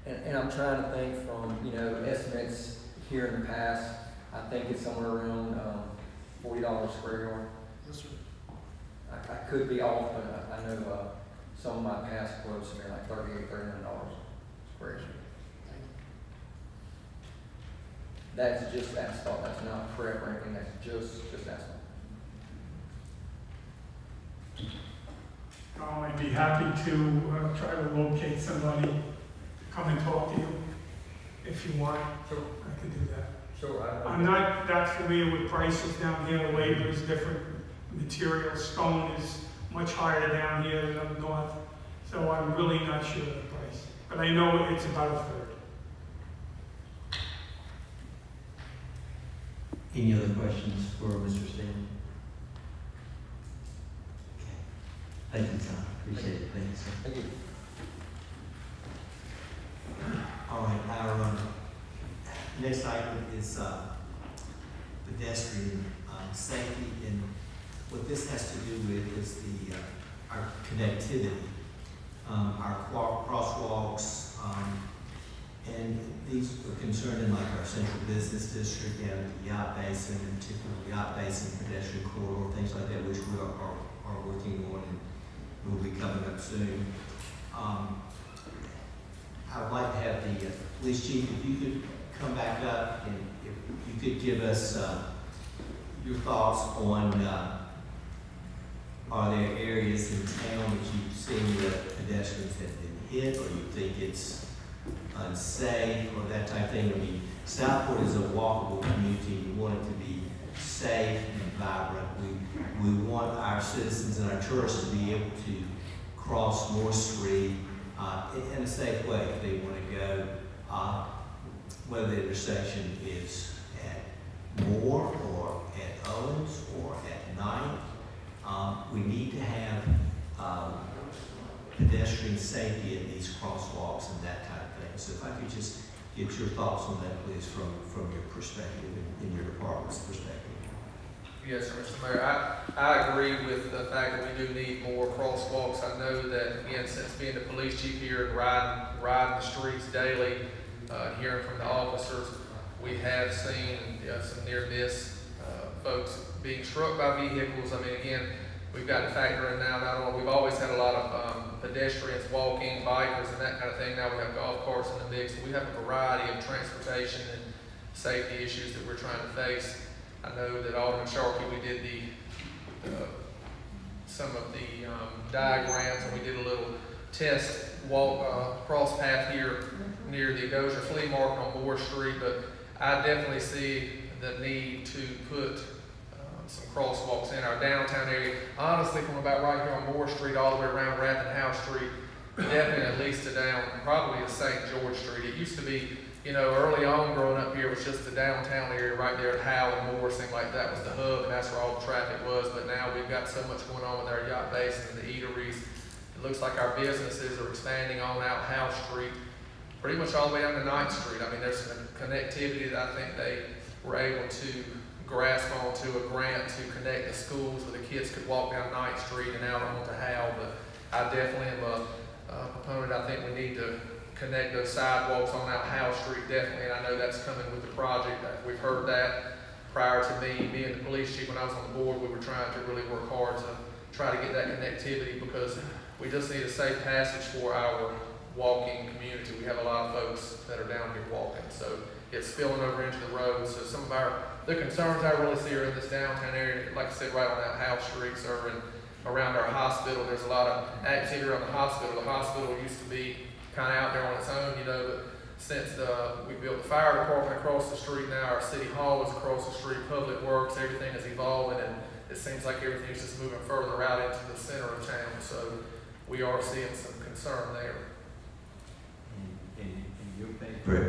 And I'm trying to think from, estimates here in the past. I think it's somewhere around $40 a square yard. Yes, sir. I could be off, but I know some of my past quotes have been like $38, $39 square yard. That's just asphalt. That's not prep or anything. That's just asphalt. I'd be happy to try to locate somebody to come and talk to you if you want. Sure. I could do that. Sure. I'm not that familiar with prices down here. Labor is different. Material, stone is much higher down here than up north. So I'm really not sure of the price. But I know it's about a third. Any other questions for Mr. Stanley? Okay. Thank you, Tom. Appreciate it. Thank you, sir. Thank you. All right, our next item is pedestrian safety, and what this has to do with is our connectivity, our crosswalks, and these are concerned in like our central business district and the yacht basin, in particular yacht basin pedestrian corridor, things like that, which we are working on and will be coming up soon. I would like to have the police chief, if you could come back up and if you could give us your thoughts on are there areas in town that you've seen that pedestrians have been hit, or you think it's unsafe or that type of thing? I mean, Southport is a walkable community. We want it to be safe and vibrant. We want our citizens and our tourists to be able to cross Moore Street in a safe way if they want to go, whether the intersection is at Moore or at Owens or at night. We need to have pedestrian safety in these crosswalks and that type of thing. So if I could just get your thoughts on that, please, from your perspective and your department's perspective. Yes, sir, Mr. Mayor. I agree with the fact that we do need more crosswalks. I know that, again, since being the police chief here and riding the streets daily, hearing from the officers, we have seen some near miss folks being struck by vehicles. I mean, again, we've got to factor in now, not only, we've always had a lot of pedestrians, walking, bikers, and that kind of thing. Now we have golf carts in the mix. So we have a variety of transportation and safety issues that we're trying to face. I know that Alderman Sharkey, we did some of the diagrams, and we did a little test walk cross path here near the Dozier Flea Market on Moore Street. But I definitely see the need to put some crosswalks in our downtown area. Honestly, from about right here on Moore Street all the way around Rathenhouse Street, definitely at least to down, probably to St. George Street. It used to be, you know, early on growing up here, it was just the downtown area right there at Howe and Moore, seemed like that was the hub and that's where all the traffic was. But now we've got so much going on with our yacht basin and the eateries. It looks like our businesses are expanding on out Howe Street, pretty much all the way down to 9th Street. I mean, there's some connectivity that I think they were able to grasp onto a grant to connect the schools where the kids could walk down 9th Street and out onto Howe. But I definitely am a proponent. I think we need to connect those sidewalks on out Howe Street, definitely, and I know that's coming with the project. We've heard that prior to me being the police chief. When I was on the board, we were trying to really work hard to try to get that connectivity because we just need a safe passage for our walking community. We have a lot of folks that are down here walking, so it's spilling over into the road. So some of the concerns I really see are in this downtown area, like I said, right on that Howe Street, sir, and around our hospital. There's a lot of activity around the hospital. The hospital used to be kind of out there on its own, you know, but since we built the fire department across the street, now our city hall is across the street, public works, everything is evolving, and it seems like everything's just moving further out into the center of town. So we are seeing some concern there.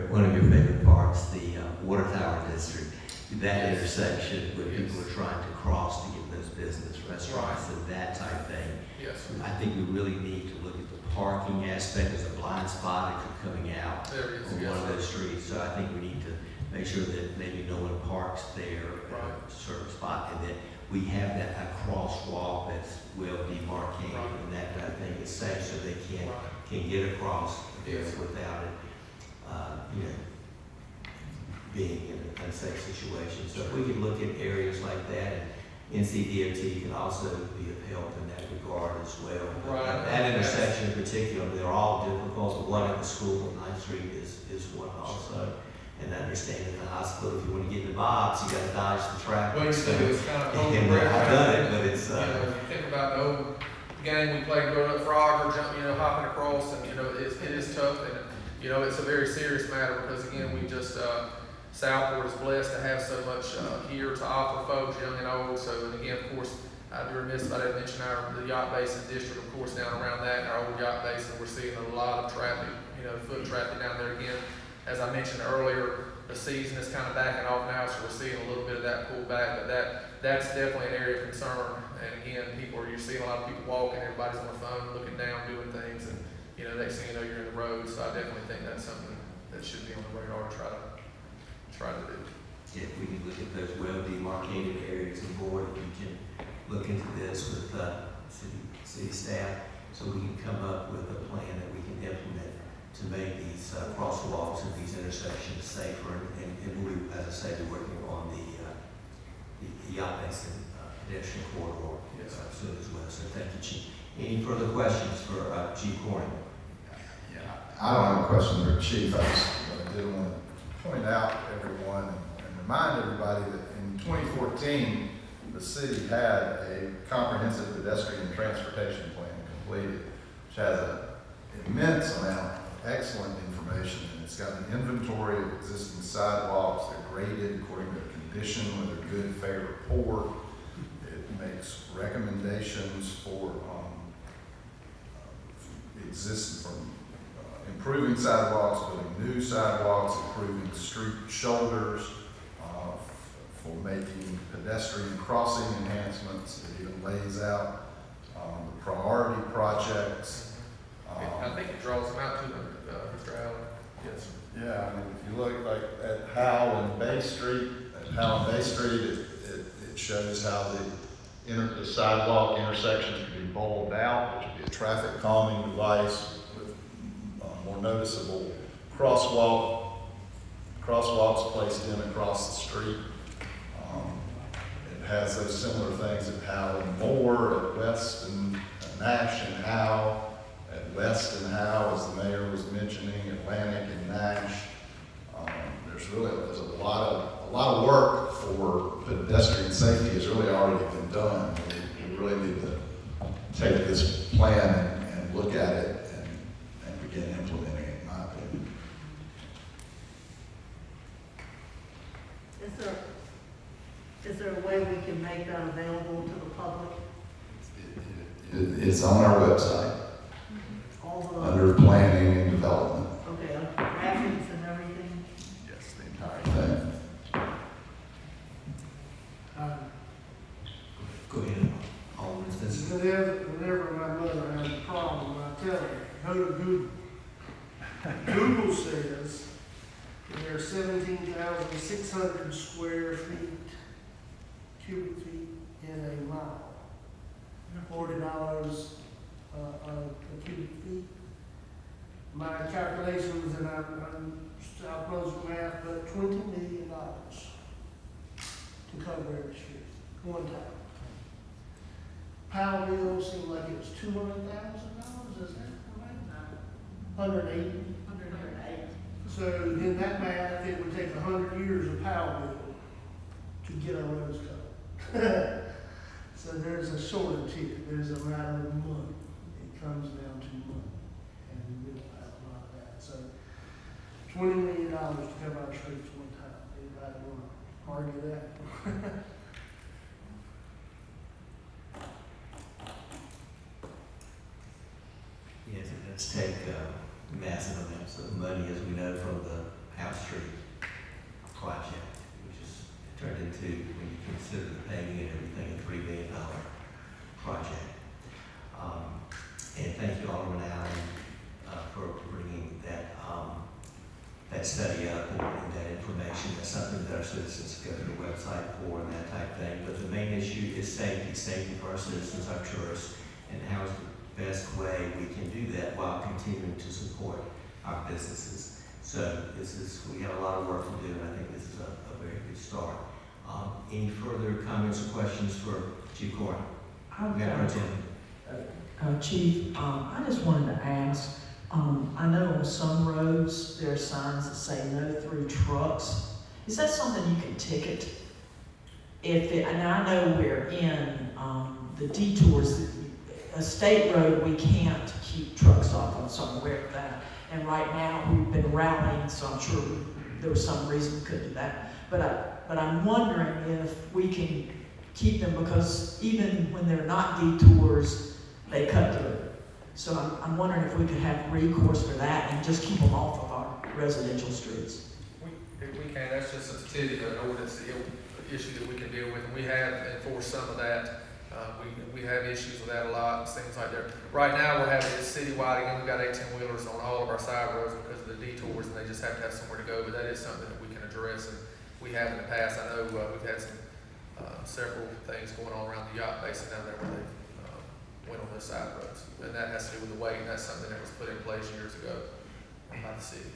One of your favorite parts, the Water Tower District, that intersection where people are trying to cross to get those business restaurants and that type of thing. Yes, sir. I think we really need to look at the parking aspect. There's a blind spot if you're coming out There it is, on yes, one of sir. those streets. So I think we need to make sure that maybe no one parks there at Right. a certain spot, and that we have a crosswalk that's well demarcated Right. and that kind of thing. It's safe so they can Right. get across there Yes. without it, you know, being in an unsafe situation. So if we can look at areas like that, and NCDOT can also be of help in that regard as well. Right. That intersection in particular, they're all difficult. The one at the school on 9th Street is one also. And understanding the hospital, if you want to get in the box, you gotta dodge the traffic. Well, So- it's kind of and I've done it, but it's, you know, if you think about the old game we played growing up, frog or jump, you know, hopping across, and you know, it is tough, and you know, it's a very serious matter because again, we just Southport is blessed to have so much here to offer folks, young and old. So, and again, of course, I'd be remiss if I didn't mention the yacht basin district, of course, down around that, and our old yacht basin, we're seeing a lot of traffic, you know, foot traffic down there again. As I mentioned earlier, the season is kind of backing off now, so we're seeing a little bit of that pull back, but that's definitely an area of concern. And again, you're seeing a lot of people walking, everybody's on their phone, looking down, doing things, and you know, next thing you know, you're in the road. So I definitely think that's something that should be on the radar to try to do. if we can look at those well demarcated areas and board, we can look into this with city staff, so we can come up with a plan that we can implement to make these crosswalks and these intersections safer. And we, as I say, we're working on the yacht basin pedestrian corridor soon as well. So thank you, Chief. Any further questions for Chief Corning? I don't have a question for the chief. I did want to point out to everyone and remind everybody that in 2014, the city had a comprehensive pedestrian transportation plan completed, which has an immense amount of excellent information. And it's got an inventory of existing sidewalks. They're graded according to condition, whether good, fair, or poor. It makes recommendations for improving sidewalks, building new sidewalks, improving street shoulders, for making pedestrian crossing enhancements. It even lays out the priority projects. I think it draws them out to them, Mr. Allen. Yes. Yeah, I mean, if you look like at Howe and Bay Street, it shows how the sidewalk intersections can be bowled out, which would be a traffic calming device with more noticeable crosswalks placed in across the street. It has those similar things at Howe and Moore, at West and Nash and Howe, at West and Howe, as the mayor was mentioning, Atlantic and Nash. There's a lot of work for pedestrian safety has really already been done. We really need to take this plan and look at it and begin implementing it, in my opinion. Is there a way we can make make that available to the public? It's on our website, All the, under planning and development. okay, graphics and everything? Yes, the entire thing. Go ahead, Alderman Spencer. Whenever my mother has a problem, I tell her, go to Google. Google says there are 17,600 square feet, cubic feet in a mile. $40 a cubic feet. My calculations, and I'll close the math, but $20 million to cover every street, one time. Powellville seemed like it was $200,000, is that right? 180. So in that math, it would take 100 years of Powellville to get our roads covered. So there's a shortage here, there's a matter of money. It comes down to money, and we don't have a lot of that. So $20 million to cover our streets one time. Anybody want to argue that? Yes, it does take massive amounts of money, as we know from the House Street project, which is turned into, when you consider the paving and everything, a $3 billion project. And thank you, Alderman Allen, for bringing that study up and that information. That's something that our citizens go to the website for and that type of thing. But the main issue is safety for our citizens, our tourists, and how is the best way we can do that while continuing to support our businesses. So we have a lot of work to do, and I think this is a very good start. Any further comments or questions for Chief Corn? Mayor Pro Tem. Chief, I just wanted to ask, I know on some roads, there are signs that say no through trucks. Is that something you can ticket? And I know we're in the detours, a state road, we can't keep trucks off on, so I'm aware of that. And right now, we've been rallying, so I'm sure there was some reason we couldn't do that. But I'm wondering if we can keep them, because even when they're not detours, they cut through. So I'm wondering if we could have recourse for that and just keep them off of our residential streets. We can, that's just sensitivity to an ordinance issue that we can deal with, and we have enforced some of that. We have issues with that a lot, things like that. Right now, we're having it citywide, again, we've got 18-wheelers on all of our side roads because of the detours, and they just have to have somewhere to go, but that is something that we can address, and we have in the past. I know we've had some, several things going on around the yacht basin down there where they went on those side roads, and that has to do with the weight, and that's something that was put in place years ago by the city.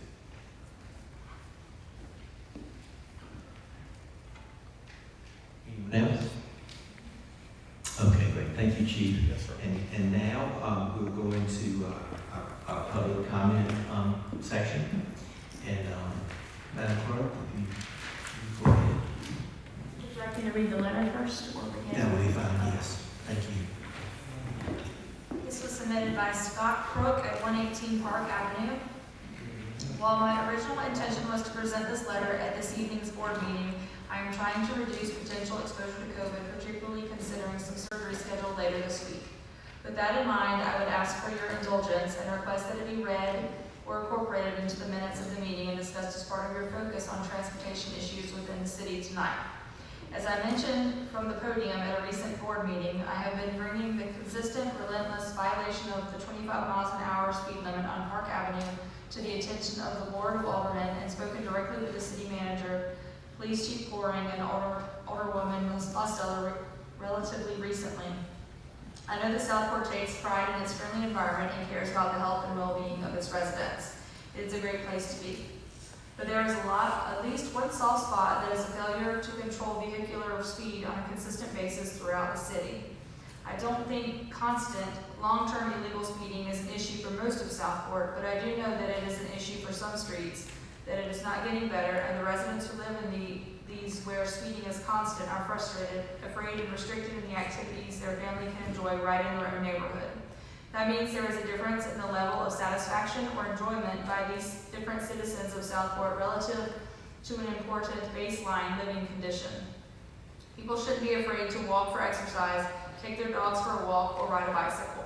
Anyone else? Okay, great. Thank you, Chief. Yes, sir. And now we'll go into our public comment section. And Madam Clerk, if you go ahead. Would you like me to read the letter first or begin? That would be fine, yes. Thank you. This was submitted by Scott Crook at 118 Park Avenue. While my original intention was to present this letter at this evening's board meeting, I am trying to reduce potential exposure to COVID, particularly considering some surgery scheduled later this week. With that in mind, I would ask for your indulgence and request that it be read or incorporated into the minutes of the meeting and discussed as part of your focus on transportation issues within the city tonight. As I mentioned from the podium at a recent board meeting, I have been bringing the consistent, relentless violation of the 25 miles an hour speed limit on Park Avenue to the attention of the Board of Aldermen and spoken directly with the city manager, Police Chief Coring, and Alderwoman Mosteller relatively recently. I know that Southport takes pride in its friendly environment and cares about the health and well-being of its residents. It is a great place to be. But there is at least one soft spot that is a failure to control vehicular speed on a consistent basis throughout the city. I don't think constant, long-term illegal speeding is an issue for most of Southport, but I do know that it is an issue for some streets, that it is not getting better, and the residents who live in these where speeding is constant are frustrated, afraid, and restricted in the activities their family can enjoy right in their own neighborhood. That means there is a difference in the level of satisfaction or enjoyment by these different citizens of Southport relative to an important baseline living condition. People shouldn't be afraid to walk for exercise, take their dogs for a walk, or ride a bicycle.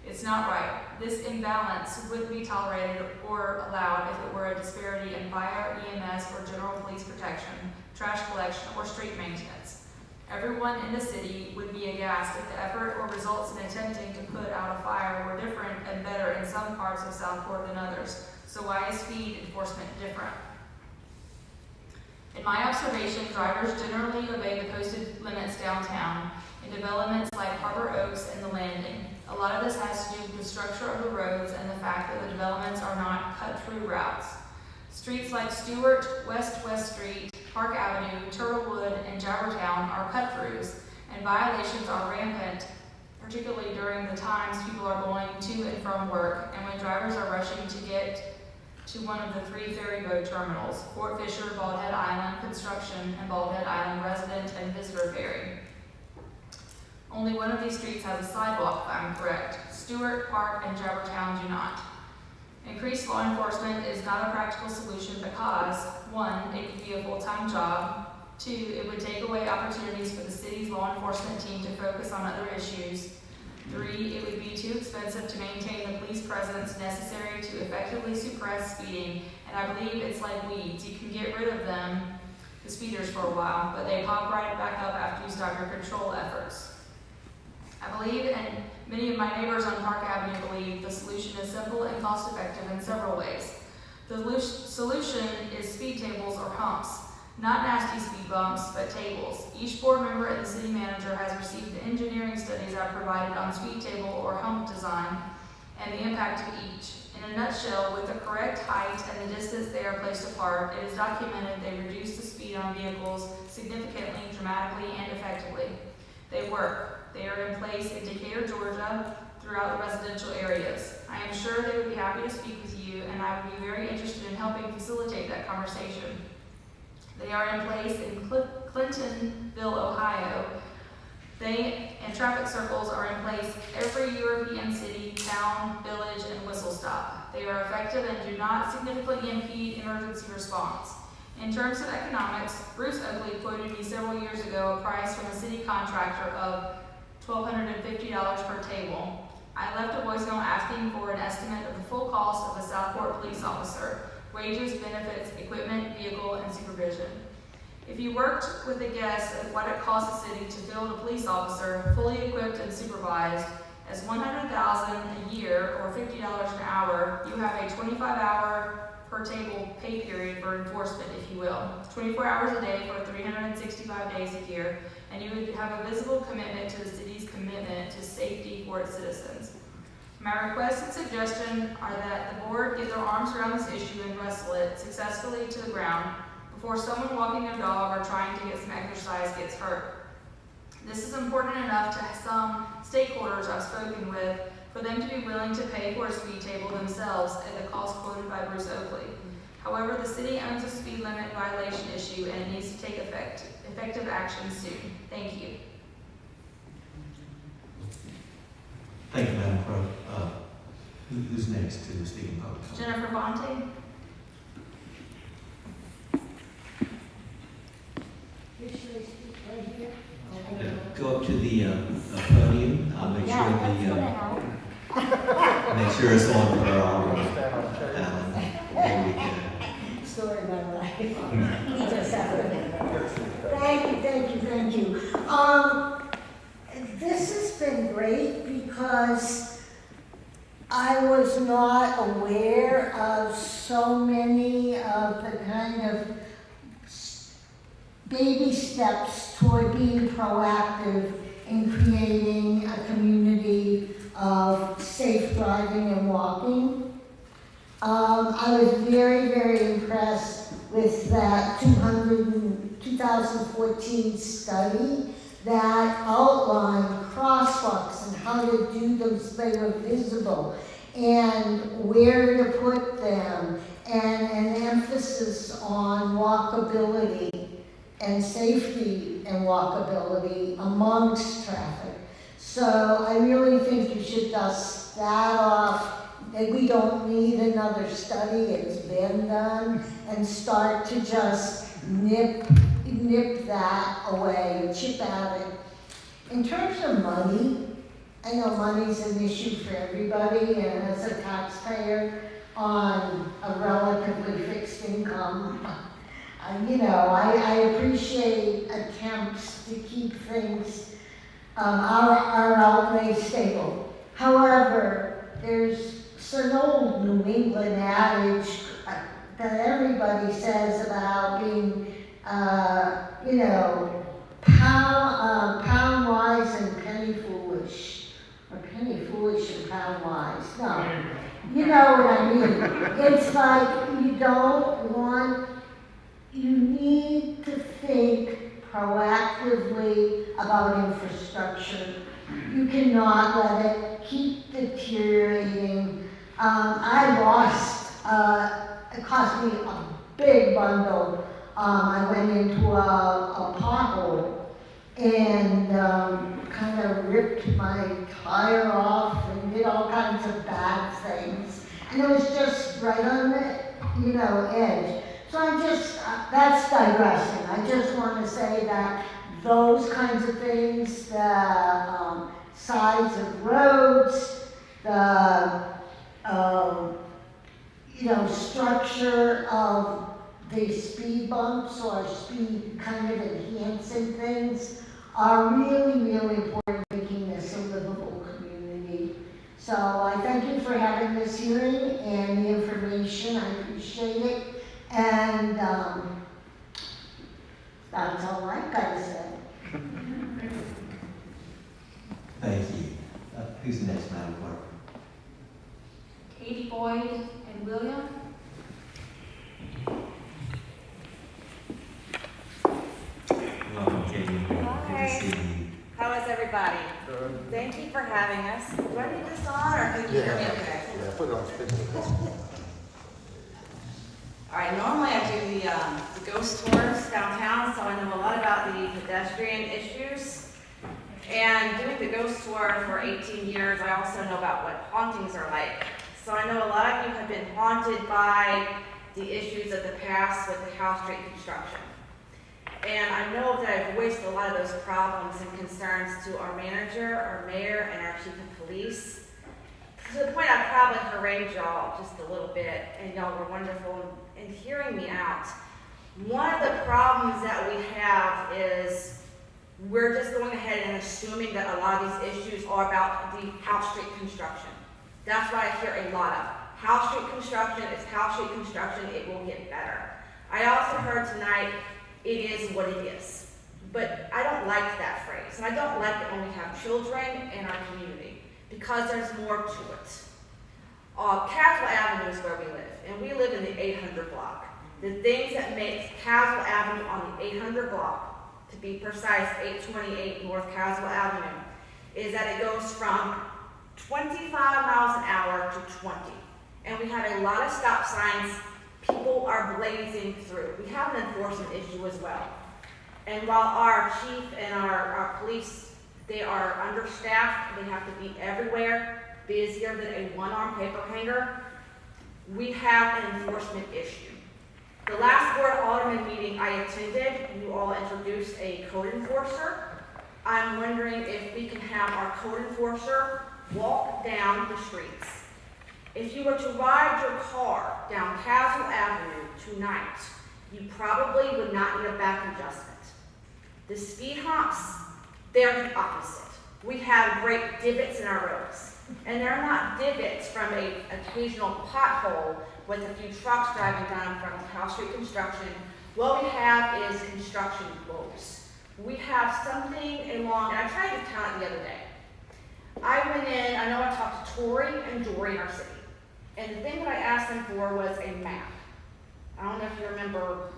It's not right. This imbalance wouldn't be tolerated or allowed if it were a disparity in fire, EMS, or general police protection, trash collection, or street maintenance. Everyone in the city would be aghast if the effort or results in attempting to put out a fire were different and better in some parts of Southport than others. So why is speed enforcement different? In my observation, drivers generally obey the posted limits downtown in developments like Harbor Oaks and the Landing. A lot of this has to do with the structure of the roads and the fact that the developments are not cut-through routes. Streets like Stewart, West Street, Park Avenue, Turtlewood, and Jabbertown are cut-throughs, and violations are rampant, particularly during the times people are going to and from work, and when drivers are rushing to get to one of the 3 ferry boat terminals, Fort Fisher, Bald Head Island Construction, and Bald Head Island Resident and Visitor Ferry. Only one of these streets has a sidewalk, if I'm correct. Stewart, Park, and Jabbertown do not. Increased law enforcement is not a practical solution because, 1, it could be a full-time job. 2, it would take away opportunities for the city's law enforcement team to focus on other issues. 3, it would be too expensive to maintain the police presence necessary to effectively suppress speeding, and I believe it's like weeds. You can get rid of them, the speeders, for a while, but they pop right back up after you start your control efforts. I believe, and many of my neighbors on Park Avenue believe, the solution is simple and cost-effective in several ways. The solution is speed tables or humps. Not nasty speed bumps, but tables. Each board member and the city manager has received the engineering studies I provided on speed table or hump design and the impact of each. In a nutshell, with the correct height and the distance they are placed apart, it is documented they reduce the speed on vehicles significantly, dramatically, and effectively. They work. They are in place in Decatur, Georgia, throughout the residential areas. I am sure they would be happy to speak with you, and I would be very interested in helping facilitate that conversation. They are in place in Clintonville, Ohio. And traffic circles are in place every European city, town, village, and whistle stop. They are effective and do not significantly impede emergency response. In terms of economics, Bruce Oakley quoted me several years ago a price from a city contractor of $1,250 per table. I left a voicemail asking for an estimate of the full cost of a Southport police officer: wages, benefits, equipment, vehicle, and supervision. If you worked with a guess at what it costs the city to field a police officer, fully equipped and supervised, as $100,000 a year or $50 an hour, you have a 25-hour per table pay period for enforcement, if you will. 24 hours a day for 365 days a year, and you would have a visible commitment to the city's commitment to safety for its citizens. My request and suggestion are that the board get their arms around this issue and wrestle it successfully to the ground before someone walking their dog or trying to get some exercise gets hurt. This is important enough to some stakeholders I've spoken with for them to be willing to pay for a speed table themselves at the cost quoted by Bruce Oakley. However, the city owns a speed limit violation issue and it needs to take effective action soon. Thank you. Thank you, Madam Clerk. Who's next to speak in public comment? Jennifer Bonte. Go up to the podium. I'll make sure make sure it's on for our there we go. Story of my life. He just happened. Thank you. This has been great because I was not aware of so many of the kind of baby steps toward being proactive in creating a community of safe driving and walking. I was very, very impressed with that 2014 study that outlined crosswalks and how to do them so they were visible and where to put them, and an emphasis on walkability and safety and walkability amongst traffic. So I really think you should dust that off. And we don't need another study, it's been done, and start to just nip nip that away, chip at it. In terms of money, I know money's an issue for everybody, and as a taxpayer on a relatively fixed income, I appreciate attempts to keep things, our outlay stable. However, there's an old New England adage that everybody says about being, pound wise and penny foolish, or penny foolish and pound wise. No, you know what I mean. It's like you need to think proactively about infrastructure. You cannot let it keep deteriorating. I lost, it cost me a big bundle. I went into a pothole and kind of ripped my tire off and did all kinds of bad things. And it was just right on the, edge. So that's digressing. I just want to say that those kinds of things, the size of roads, the, structure of the speed bumps or speed kind of enhancing things are really, really important in making this a livable community. So I thank you for having this hearing and the information. I appreciate it. And that's all I gotta say. Thank you. Who's next, Madam Clerk? Katie Boyd and William. Welcome, Katie. Good to see you. How is everybody? Good. Thank you for having us. Do I need this on or can you hear me okay? Yeah, put it on speaker. All right, normally I do the ghost tours downtown, so I know a lot about the pedestrian issues. And doing the ghost tour for 18 years, I also know about what hauntings are like. So I know a lot of you have been haunted by the issues of the past with the House Street construction. And I know that I've voiced a lot of those problems and concerns to our manager, our mayor, and our chief of police. To the point I probably harangued y'all just a little bit, and y'all were wonderful in hearing me out. One of the problems that we have is we're just going ahead and assuming that a lot of these issues are about the House Street construction. That's what I hear a lot of. House Street construction is House Street construction, it will get better. I also heard tonight, it is what it is. But I don't like that phrase, and I don't like that when we have children in our community, because there's more to it. Caswell Avenue is where we live, and we live in the 800 block. The things that make Caswell Avenue on the 800 block, to be precise, 828 North Caswell Avenue, is that it goes from 25 miles an hour to 20. And we have a lot of stop signs. People are blazing through. We have an enforcement issue as well. And while our chief and our police, they are understaffed, they have to be everywhere, busier than a one-arm paper hanger, we have an enforcement issue. The last board alderman meeting I attended, you all introduced a code enforcer. I'm wondering if we can have our code enforcer walk down the streets. If you were to ride your car down Caswell Avenue tonight, you probably would not need a back adjustment. The speed humps, they're the opposite. We have great divots in our roads, and they're not divots from an occasional pothole with a few trucks driving down from House Street construction. What we have is construction woes. We have something along, and I tried to count it the other day. I went in, I know I talked to Tori and Dory in our city, and the thing that I asked them for was a map. I don't know if you remember,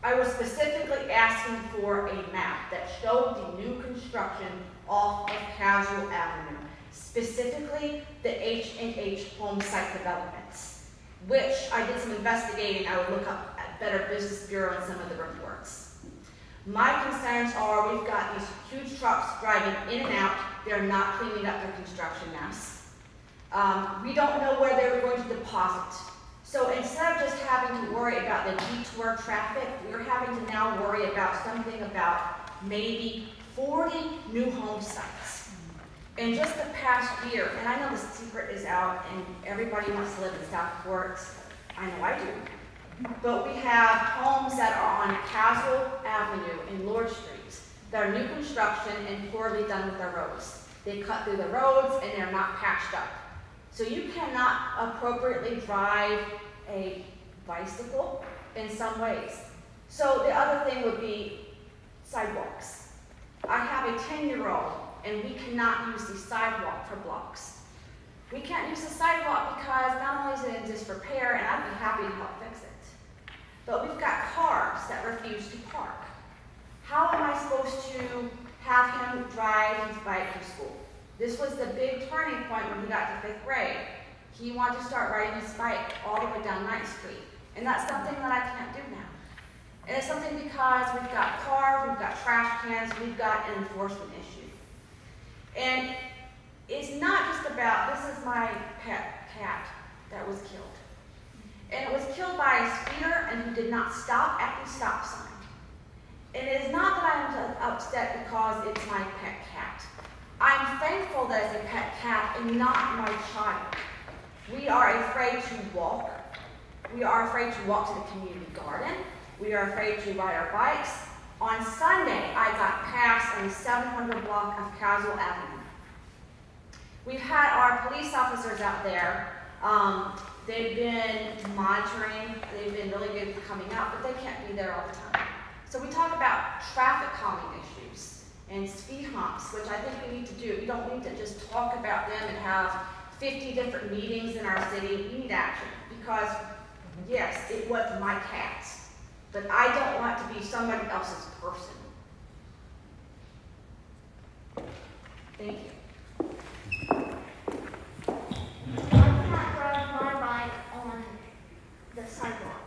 I was specifically asking for a map that showed the new construction off of Caswell Avenue, specifically the H&H home site developments, which I did some investigating. I would look up at Better Business Bureau and some of the reports. My concerns are we've got these huge trucks driving in and out. They're not cleaning up their construction mess. We don't know where they're going to deposit. So instead of just having to worry about the detour traffic, we're having to now worry about something about maybe 40 new home sites. In just the past year, and I know the secret is out and everybody wants to live in Southport, I know I do, but we have homes that are on Castle Avenue and Lord Street that are new construction and poorly done with their roads. They cut through the roads and they're not patched up. So you cannot appropriately drive a bicycle in some ways. So the other thing would be sidewalks. I have a 10-year-old and we cannot use the sidewalk for blocks. We can't use the sidewalk because not only is it in disrepair, and I'd be happy to help fix it, but we've got cars that refuse to park. How am I supposed to have him drive his bike to school? This was the big turning point when he got to 5th grade. He wanted to start riding his bike all the way down 9th Street. And that's something that I can't do now. And it's something because we've got cars, we've got trash cans, we've got an enforcement issue. And it's not just about, this is my pet cat that was killed. And it was killed by a speeder and who did not stop at the stop sign. And it is not that I'm upset because it's my pet cat. I'm thankful that it's a pet cat and not my child. We are afraid to walk. We are afraid to walk to the community garden. We are afraid to ride our bikes. On Sunday, I got passed on the 700 block of Castle Avenue. We've had our police officers out there. They've been monitoring. They've been really good at coming out, but they can't be there all the time. So we talk about traffic calming issues and speed humps, which I think we need to do. We don't need to just talk about them and have 50 different meetings in our city. We need action because, yes, it was my cat, but I don't want to be somebody else's person. Thank you. I cannot ride my bike on the sidewalk.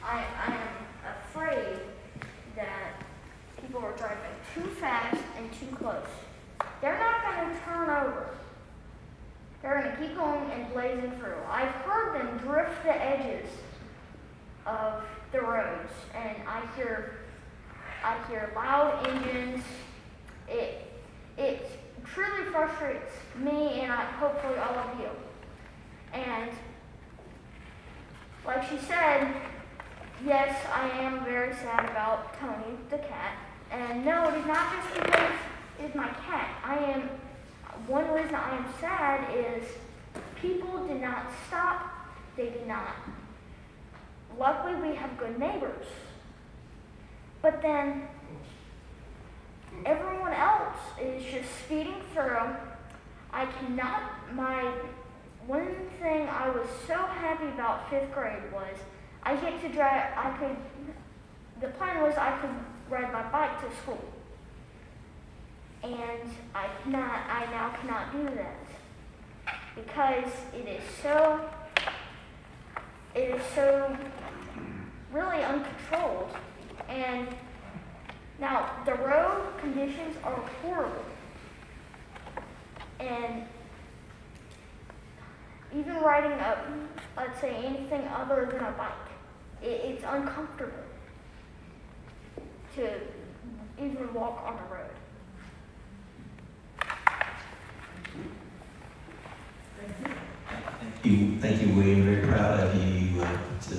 I am afraid that people are driving too fast and too close. They're not going to turn over. They're going to keep going and blazing through. I've heard them drift the edges of the roads, and I hear loud engines. It truly frustrates me and hopefully all of you. And like she said, yes, I am very sad about Tony the cat. And no, it is not just because it is my cat. One reason I am sad is people did not stop. They did not. Luckily, we have good neighbors. But then everyone else is just speeding through. One thing I was so happy about 5th grade was the plan was I could ride my bike to school. And I now cannot do that because it is so really uncontrolled. And now the road conditions are horrible. And even riding up, let's say anything other than a bike, it's uncomfortable to even walk on the road. Thank you, William. Very proud of you to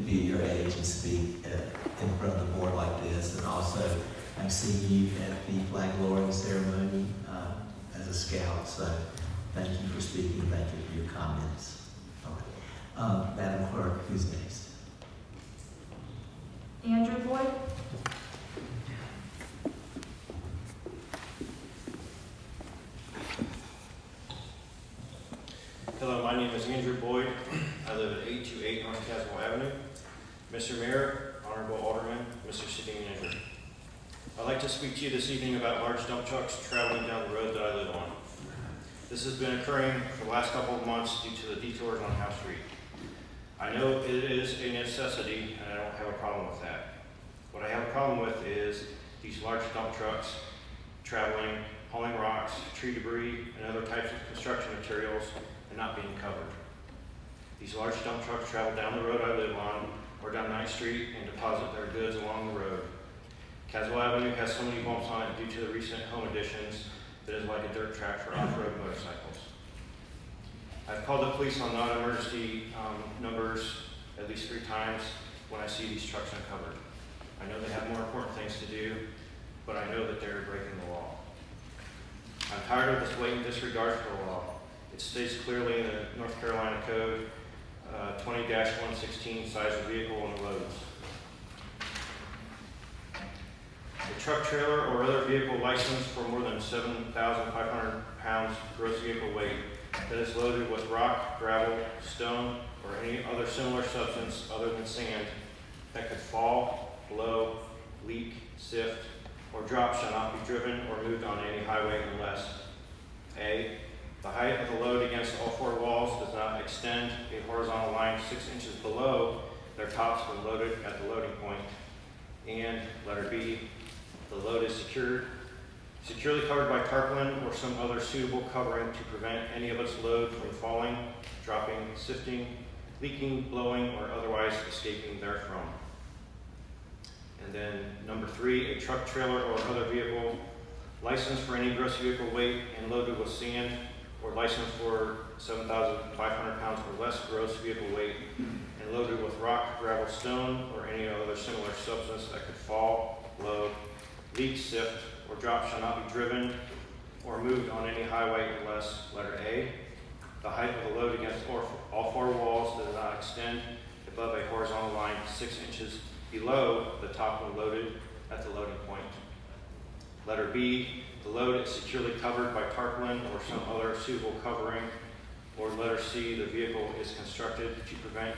be your age and speak in front of the board like this. And also, I've seen you at the flag lowering ceremony as a scout. So thank you for speaking. Thank you for your comments. All right. Madam Clerk, who's next? Andrew Boyd? Hello, my name is Andrew Boyd. I live at 828 North Castle Avenue. Mr. Mayor, Honorable Aldermen, Mr. City Manager. I'd like to speak to you this evening about large dump trucks traveling down the road that I live on. This has been occurring for the last couple of months due to the detours on House Street. I know it is a necessity, and I don't have a problem with that. What I have a problem with is these large dump trucks traveling, hauling rocks, tree debris, and other types of construction materials and not being covered. These large dump trucks travel down the road I live on or down 9th Street and deposit their goods along the road. Caswell Avenue has so many bumps on it due to the recent home additions that it is like a dirt track for off-road motorcycles. I've called the police on non-emergency numbers at least 3 times when I see these trucks uncovered. I know they have more important things to do, but I know that they're breaking the law. I'm tired of this blatant disregard for the law. It states clearly in the North Carolina Code 20-116 size of vehicle and loads. A truck, trailer, or other vehicle licensed for more than 7,500 pounds gross vehicle weight that is loaded with rock, gravel, stone, or any other similar substance other than sand that could fall, blow, leak, sift, or drop shall not be driven or moved on any highway unless A, the height of the load against all 4 walls does not extend a horizontal line 6 inches below their tops when loaded at the loading point, and letter B, the load is securely covered by tarpaulin or some other suitable covering to prevent any of its load from falling, dropping, sifting, leaking, blowing, or otherwise escaping therefrom. And then number 3, a truck, trailer, or other vehicle licensed for any gross vehicle weight and loaded with sand, or licensed for 7,500 pounds or less gross vehicle weight and loaded with rock, gravel, stone, or any other similar substance that could fall, blow, leak, sift, or drop shall not be driven or moved on any highway unless, letter A, the height of the load against all 4 walls does not extend above a horizontal line 6 inches below the top when loaded at the loading point. Letter B, the load is securely covered by tarpaulin or some other suitable covering. Or letter C, the vehicle is constructed to prevent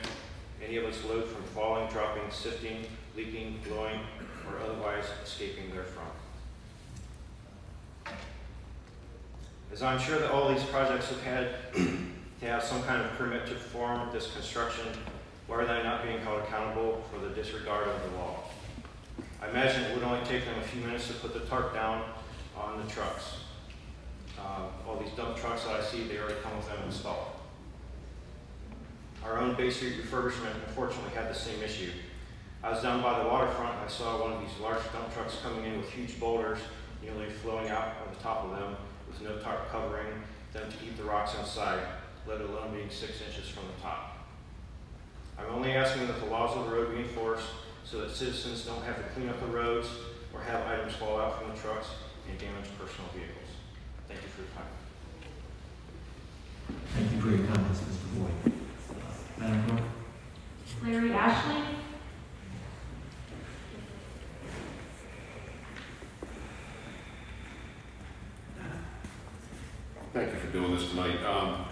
any of its load from falling, dropping, sifting, leaking, blowing, or otherwise escaping therefrom. As I'm sure that all these projects have had to have some kind of permit to perform this construction, why are they not being held accountable for the disregard of the law? I imagine it would only take them a few minutes to put the tarp down on the trucks. All these dump trucks that I see, they already come with them installed. Our own Bay Street refurbishment unfortunately had the same issue. I was down by the waterfront and I saw one of these large dump trucks coming in with huge boulders nearly flowing out of the top of them with no tarp covering them to keep the rocks inside, let alone being 6 inches from the top. I'm only asking that the laws of the road be enforced so that citizens don't have to clean up the roads or have items fall out from the trucks and damage personal vehicles. Thank you for your time. Thank you for your comments, Mr. Boyd. Madam Clerk? Larry Ashley. Thank you for doing this tonight. I'm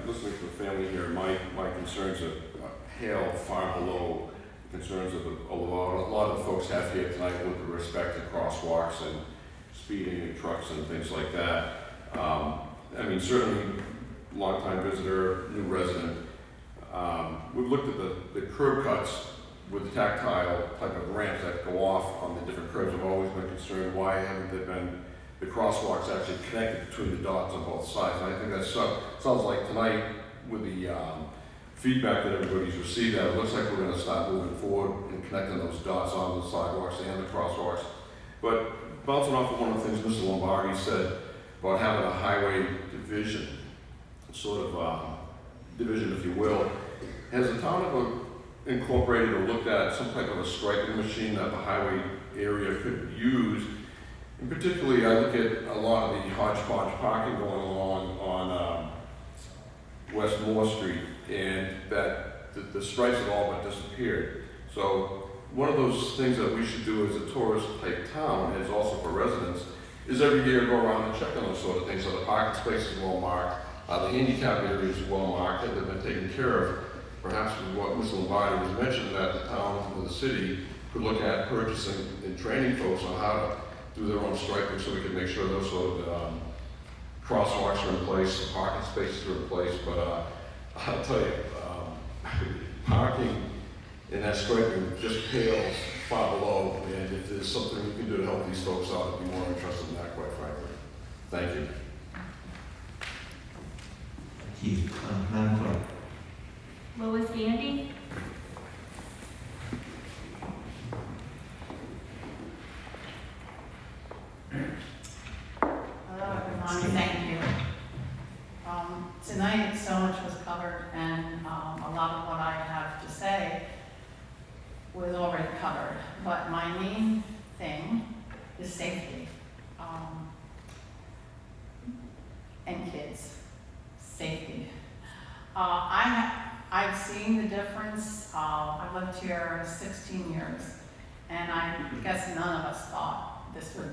listening to the family here. My concerns are hail far below concerns of a lot of the folks have here tonight with respect to crosswalks and speeding and trucks and things like that. Certainly, long-time visitor, new resident. We've looked at the curb cuts with the tactile type of ramps that go off on the different curbs. I've always been concerned, why haven't there been the crosswalks actually connected between the dots on both sides? And I think that sounds like tonight with the feedback that everybody's received, that it looks like we're going to start moving forward and connecting those dots on the sidewalks and the crosswalks. But bouncing off of one of the things Mr. Lombardi said about having a highway division, division, if you will, has the town ever incorporated or looked at some type of a striping machine that the highway area could use? And particularly, I look at a lot of the hodgepodge parking going along on West Moore Street, and that the stripes have all but disappeared. So one of those things that we should do as a tourist-type town, is also for residents, is every year go around and check on those sort of things. So the parking spaces are well marked, the handicap areas are well marked, and they've been taken care of. Perhaps with what Mr. Lombardi was mentioning, that the town or the city could look at purchasing and training folks on how to do their own striping, so we can make sure those sort of crosswalks are in place, the parking spaces are in place. But I'll tell you, parking and that striping just pales far below, and if there's something we can do to help these folks out, I'd be more interested in that, quite frankly. Thank you. Thank you. Madam Clerk? Lois Gandy. Hello, everyone. Thank you. Tonight, so much was covered, and a lot of what I have to say was already covered. But my main thing is safety, and kids' safety. I've seen the difference. I've lived here 16 years, and I guess none of us thought this would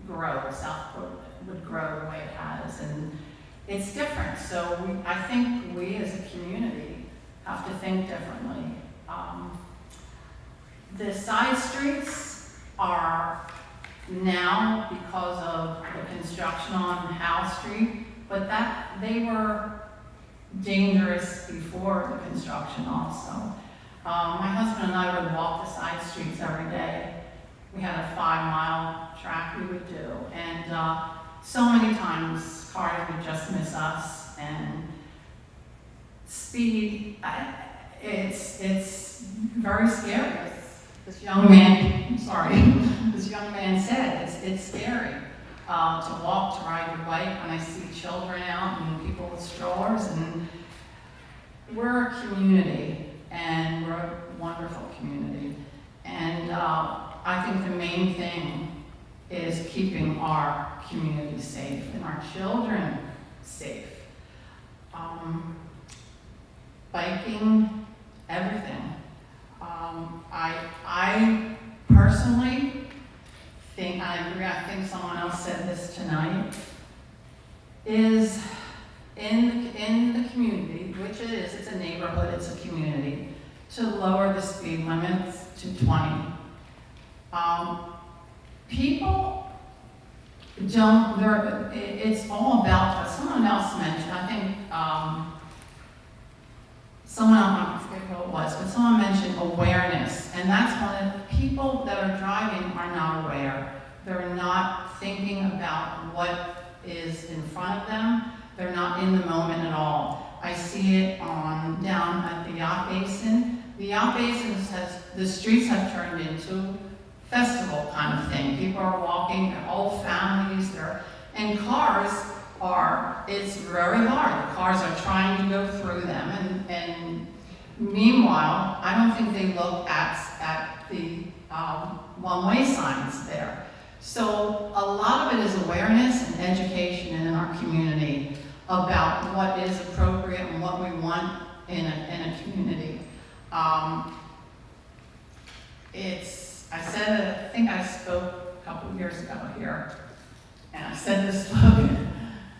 grow, Southport would grow the way it has, and it's different. So I think we as a community have to think differently. The side streets are now because of the construction on Howe Street, but they were dangerous before the construction also. My husband and I would walk the side streets every day. We had a 5-mile track we would do, and so many times cars would just miss us, and speed, it's very scary. This young man, this young man said, it's scary to walk, to ride your bike when I see children out and people with strollers, and we're a community, and we're a wonderful community, and I think the main thing is keeping our community safe and our children safe. Biking, everything. I personally think, I agree, I think someone else said this tonight, is in the community, which it is, it's a neighborhood, it's a community, to lower the speed limits to 20. People don't, it's all about, what someone else mentioned, I think, someone else, I forget who it was, but someone mentioned awareness, and that's one of the people that are driving are not aware. They're not thinking about what is in front of them. They're not in the moment at all. I see it down at the yacht basin. The yacht basin the streets have turned into festival kind of thing. People are walking, their whole families, and cars it's very hard. The cars are trying to go through them, and meanwhile, I don't think they look at the one-way signs there. So a lot of it is awareness and education in our community about what is appropriate and what we want in a community. I think I spoke a couple of years ago here, and I said this slogan,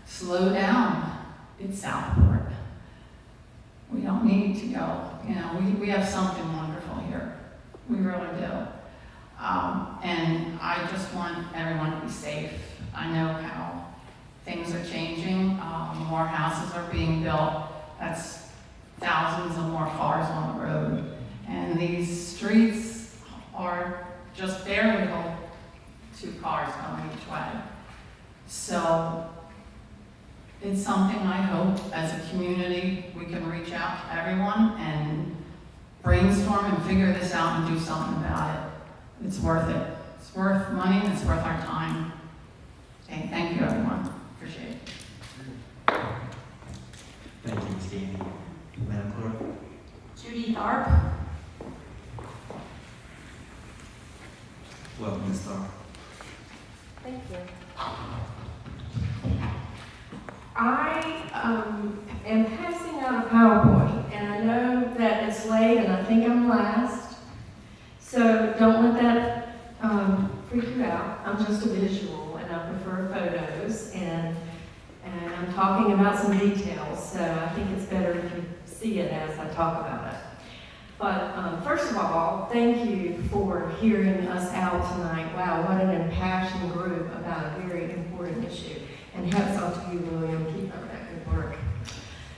slow down, it's Southport. We don't need to go, we have something wonderful here. We really do. And I just want everyone to be safe. I know how things are changing. More houses are being built. That's thousands of more cars on the road. And these streets are just barely hold 2 cars going each way. So it's something I hope as a community we can reach out to everyone and brainstorm and figure this out and do something about it. It's worth it. It's worth money and it's worth our time. Okay, thank you everyone. Appreciate it. Thank you, Ms. Gandy. Madam Clerk? Judy Tharp. Welcome, Ms. Starr. Thank you. I am passing out a PowerPoint, and I know that it's late, and I think I'm last, so don't let that freak you out. I'm just a visual, and I prefer photos, and I'm talking about some details, so I think it's better if you see it as I talk about it. But first of all, thank you for hearing us out tonight. Wow, what an impassioned group about a very important issue. And hats off to you, William. Keep up that good work.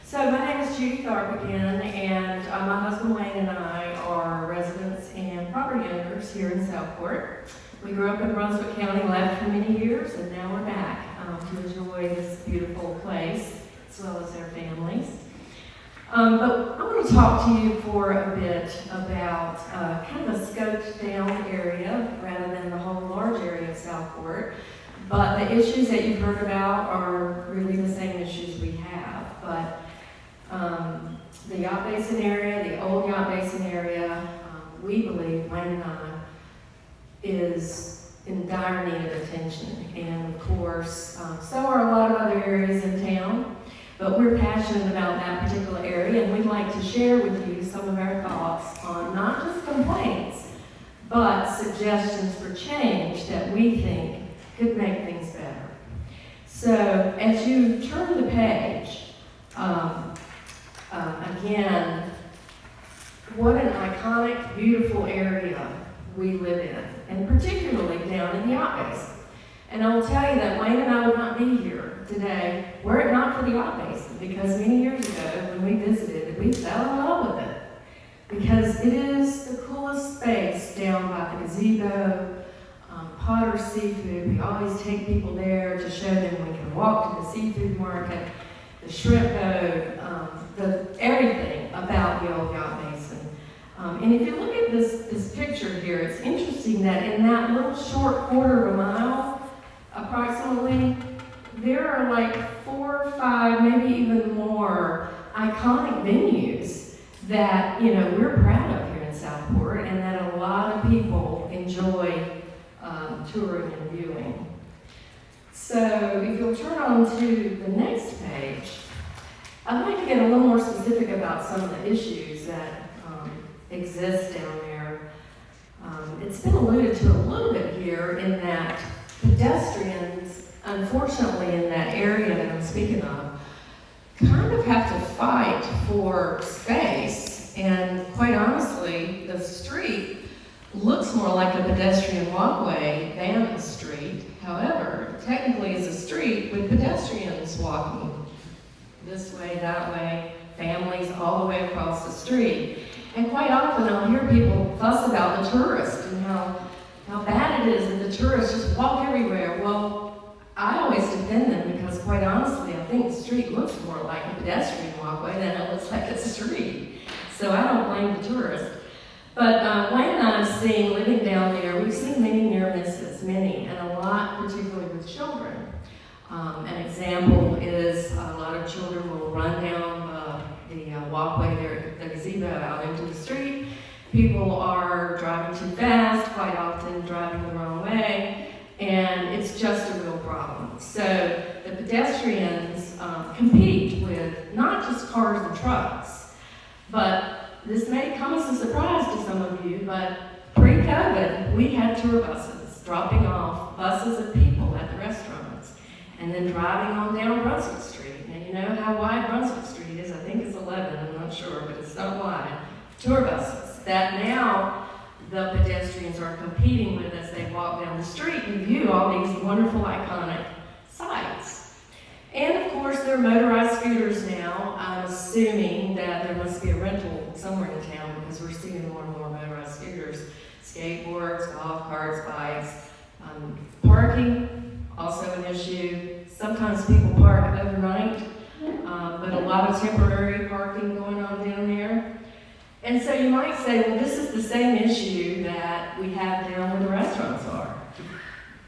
So my name is Judy Tharp again, and my husband Wayne and I are residents and property owners here in Southport. We grew up in Brunswick County, left for many years, and now we're back to enjoy this beautiful place, as well as our families. But I want to to talk to you for a bit about kind of a scoped down area rather than the whole large area of Southport. But the issues that you've heard about are really the same issues we have. But the Yacht Basin area, the old Yacht Basin area, we believe, Wayne and I, is in dire need of attention. And of course, so are a lot of other areas in town. But we're passionate about that particular area, and we'd like to share with you some of our thoughts on not just complaints, but suggestions for change that we think could make things better. So as you turn the page, again, what an iconic, beautiful area we live in, and particularly down in the Yacht Basin. And I will tell you that Wayne and I would not be here today were it not for the Yacht Basin, because many years ago when we visited, we fell in love with it. Because it is the coolest space down by the gazebo, Potter Seafood. We always take people there to show them we can walk to the seafood market, the shrimp boat, everything about the old Yacht Basin. And if you look at this picture here, it's interesting that in that little short quarter of a mile, approximately, there are like 4 or 5, maybe even more iconic venues that, you know, we're proud of here in Southport and that a lot of people enjoy touring and viewing. So if you'll turn on to the next page, I'd like to get a little more specific about some of the issues that exist down there. It's been alluded to a little bit here in that pedestrians, unfortunately in that area that I'm speaking of, kind of have to fight for space, and quite honestly, the street looks more like a pedestrian walkway than a street. However, technically it's a street with pedestrians walking this way, that way, families all the way across the street. And quite often I'll hear people fuss about the tourists and how bad it is that the tourists just walk everywhere. Well, I always defend them because quite honestly, I think the street looks more like a pedestrian walkway than it looks like a street. So I don't blame the tourists. But Wayne and I have seen, living down there, we've seen many near misses, many, and a lot particularly with children. An example is a lot of children will run down the walkway there, the gazebo out into the street. People are driving too fast, quite often driving the wrong way, and it's just a real problem. So the pedestrians compete with not just cars and trucks, but this may come as a surprise to some of you, but pre-COVID, we had tour buses dropping off buses of people at the restaurants and then driving on down Brunswick Street. Now, you know how wide Brunswick Street is. I think it's 11, I'm not sure, but it's not wide. Tour buses that now the pedestrians are competing with as they walk down the street and view all these wonderful, iconic sights. And of course, there are motorized scooters now. I'm assuming that there must be a rental somewhere in town because we're seeing more and more motorized scooters, skateboards, golf carts, bikes. Parking, also an issue. Sometimes people park overnight, but a lot of temporary parking going on down there. And so you might say, well, this is the same issue that we have down where the restaurants are.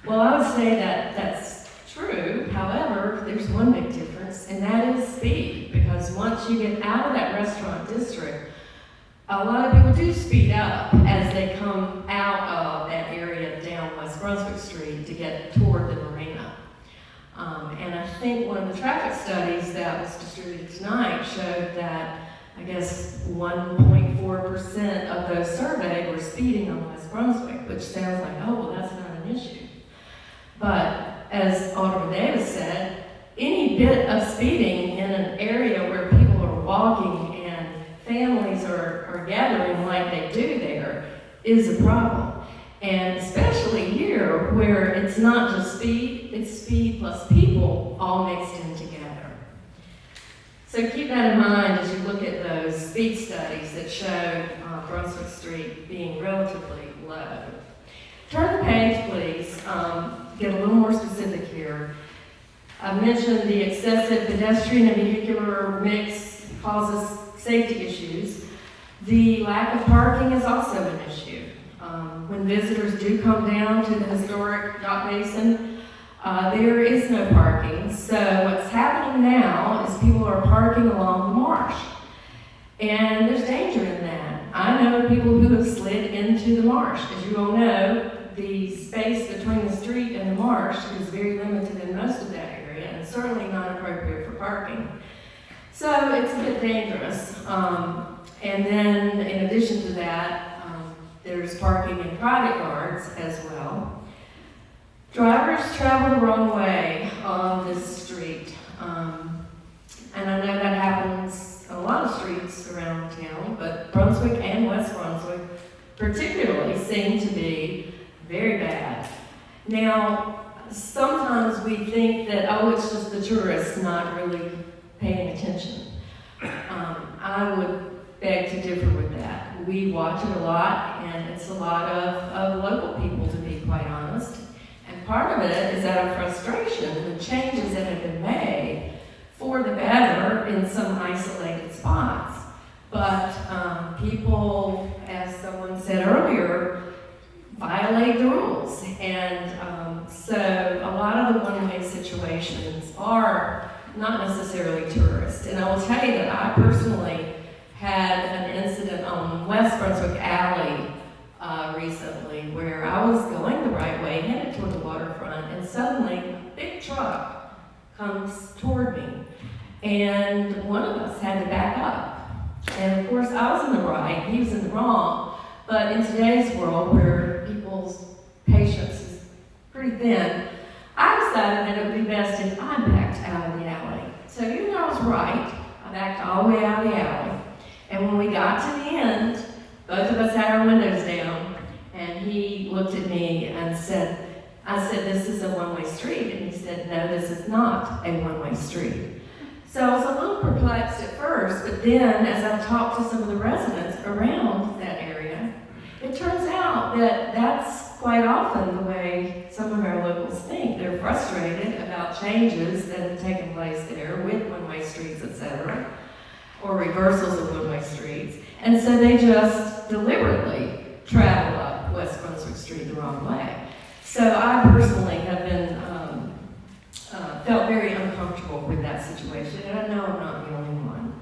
Well, I would say that that's true. However, there's one big difference, and that is speed. Because once you get out of that restaurant district, a lot of people do speed up as they come out of that area down West Brunswick Street to get toward the marina. And I think one of the traffic studies that was distributed tonight showed that I guess 1.4% of those surveyed were speeding on West Brunswick, which sounds like, oh, well, that's not an issue. But as Alderman Davis said, any bit of speeding in an area where people are walking and families are gathering like they do there is a problem. And especially here where it's not just speed, it's speed plus people all mixed in together. So keep that in mind as you look at those speed studies that show Brunswick Street being relatively low. Turn the page, please. Get a little more specific here. I mentioned the excessive pedestrian and vehicular mix causes safety issues. The lack of parking is also an issue. When visitors do come down to the historic dock basin, there is no parking. So what's happening now is people are parking along the marsh. And there's danger in that. I know people who have slid into the marsh. As you all know, the space between the street and the marsh is very limited in most of that area, and certainly not appropriate for parking. So it's a bit dangerous. And then in addition to that, there's parking in private yards as well. Drivers travel the wrong way on this street. And I know that happens on a lot of streets around town, but Brunswick and West Brunswick particularly seem to be very bad. Now, sometimes we think that, oh, it's just the tourists not really paying attention. I would beg to differ with that. We watch it a lot, and it's a lot of local people, to be quite honest. And part of it is out of frustration with changes that have been made for the better in some isolated spots. But people, as someone said earlier, violate the rules. And so a lot of the one-way situations are not necessarily tourists. And I will tell you that I personally had an incident on West Brunswick Alley recently where I was going the right way, headed toward the waterfront, and suddenly a big truck comes toward me. And one of us had to back up. And of course, I was in the right, he was in the wrong. But in today's world, where people's patience is pretty thin, I decided that it would be best if I backed out of the alley. So even though I was right, I backed all the way out of the alley. And when we got to the end, both of us had our windows down, and he looked at me and said, I said, this is a one-way street. And he said, no, this is not a one-way street. So I was a little perplexed at first, but then as I talked to some of the residents around that area, it turns out that that's quite often the way some of our locals think. They're frustrated about changes that have taken place there with one-way streets, etc., or reversals of one-way streets. And so they just deliberately travel up West Brunswick Street the wrong way. So I personally have been, felt very uncomfortable with that situation, and I know I'm not the only one.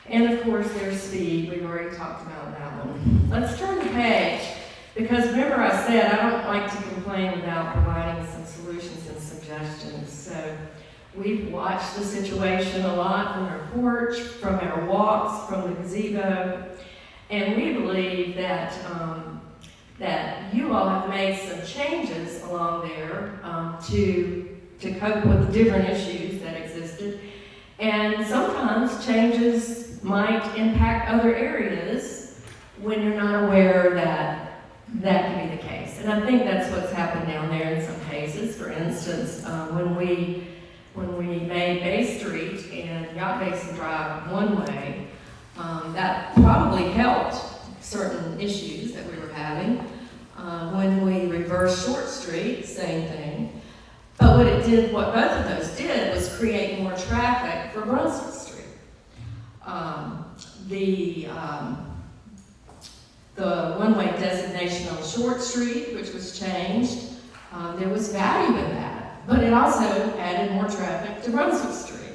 And of course, there's speed. We've already talked about that one. Let's turn the page, because remember I said I don't like to complain without providing some solutions and suggestions. So we've watched the situation a lot from our porch, from our walks, from the gazebo, and we believe that that you all have made some changes along there to cope with the different issues that existed. And sometimes changes might impact other areas when you're not aware that that can be the case. And I think that's what's happened down there in some cases. For instance, when we made Bay Street and Yacht Basin Drive one way, that probably helped certain issues that we were having. When we reversed Short Street, same thing. But what both of those did was create more traffic for Brunswick Street. The one-way designation on Short Street, which was changed, there was value in that. But it also added more traffic to Brunswick Street.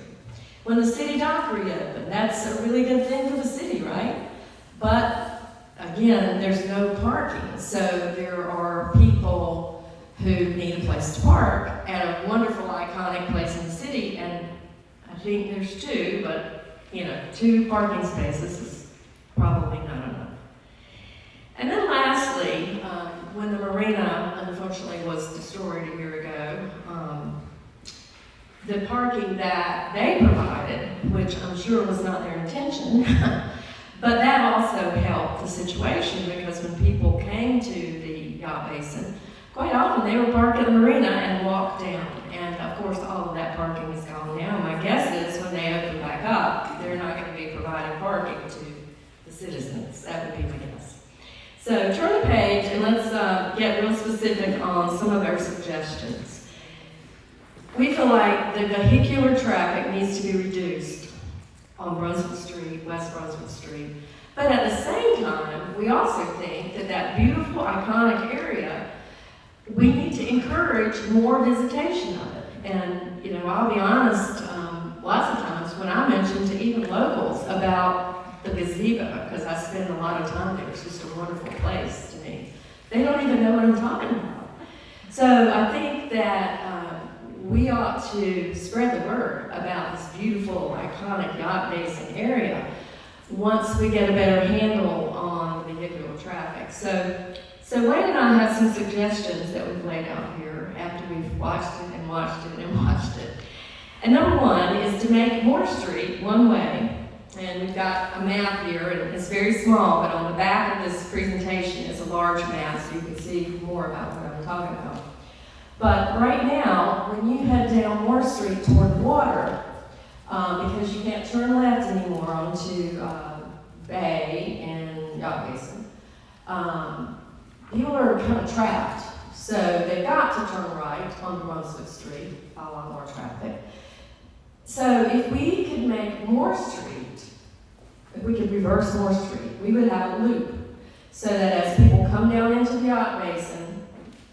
When the city dock reopened, that's a really good thing for the city, right? But again, there's no parking, so there are people who need a place to park at a wonderful, iconic place in the city, and I think there's two, but 2 parking spaces is probably not enough. And then lastly, when the marina unfortunately was destroyed a year ago, the parking that they provided, which I'm sure was not their intention, but that also helped the situation, because when people came to the yacht basin, quite often they would park at the marina and walk down. And of course, all of that parking is gone now. My guess is when they open back up, they're not going to be providing parking to the citizens. That would be my guess. So turn the page and let's get real specific on some of our suggestions. We feel like the vehicular traffic needs to be reduced on Brunswick Street, West Brunswick Street. But at the same time, we also think that that beautiful, iconic area, we need to encourage more visitation of it. And, you know, I'll be honest, lots of times when I mention to even locals about the gazebo, because I spend a lot of time there, it's just a wonderful place to me, they don't even know what I'm talking about. So I think that we ought to spread the word about this beautiful, iconic yacht basin area once we get a better handle on vehicular traffic. So Wayne and I have some suggestions that we've laid out here after we've watched it and watched it and watched it. And number one is to make Moore Street one way. And we've got a map here, and it's very small, but on the back of this presentation is a large map so you can see more about what I'm talking about. But right now, when you head down Moore Street toward the water, because you can't turn left anymore onto Bay and Yacht Basin, people are kind of trapped. So they've got to turn right on Brunswick Street, a lot more traffic. So if we could make Moore Street, if we could reverse Moore Street, we would have a loop. So that as people come down into the Yacht Basin,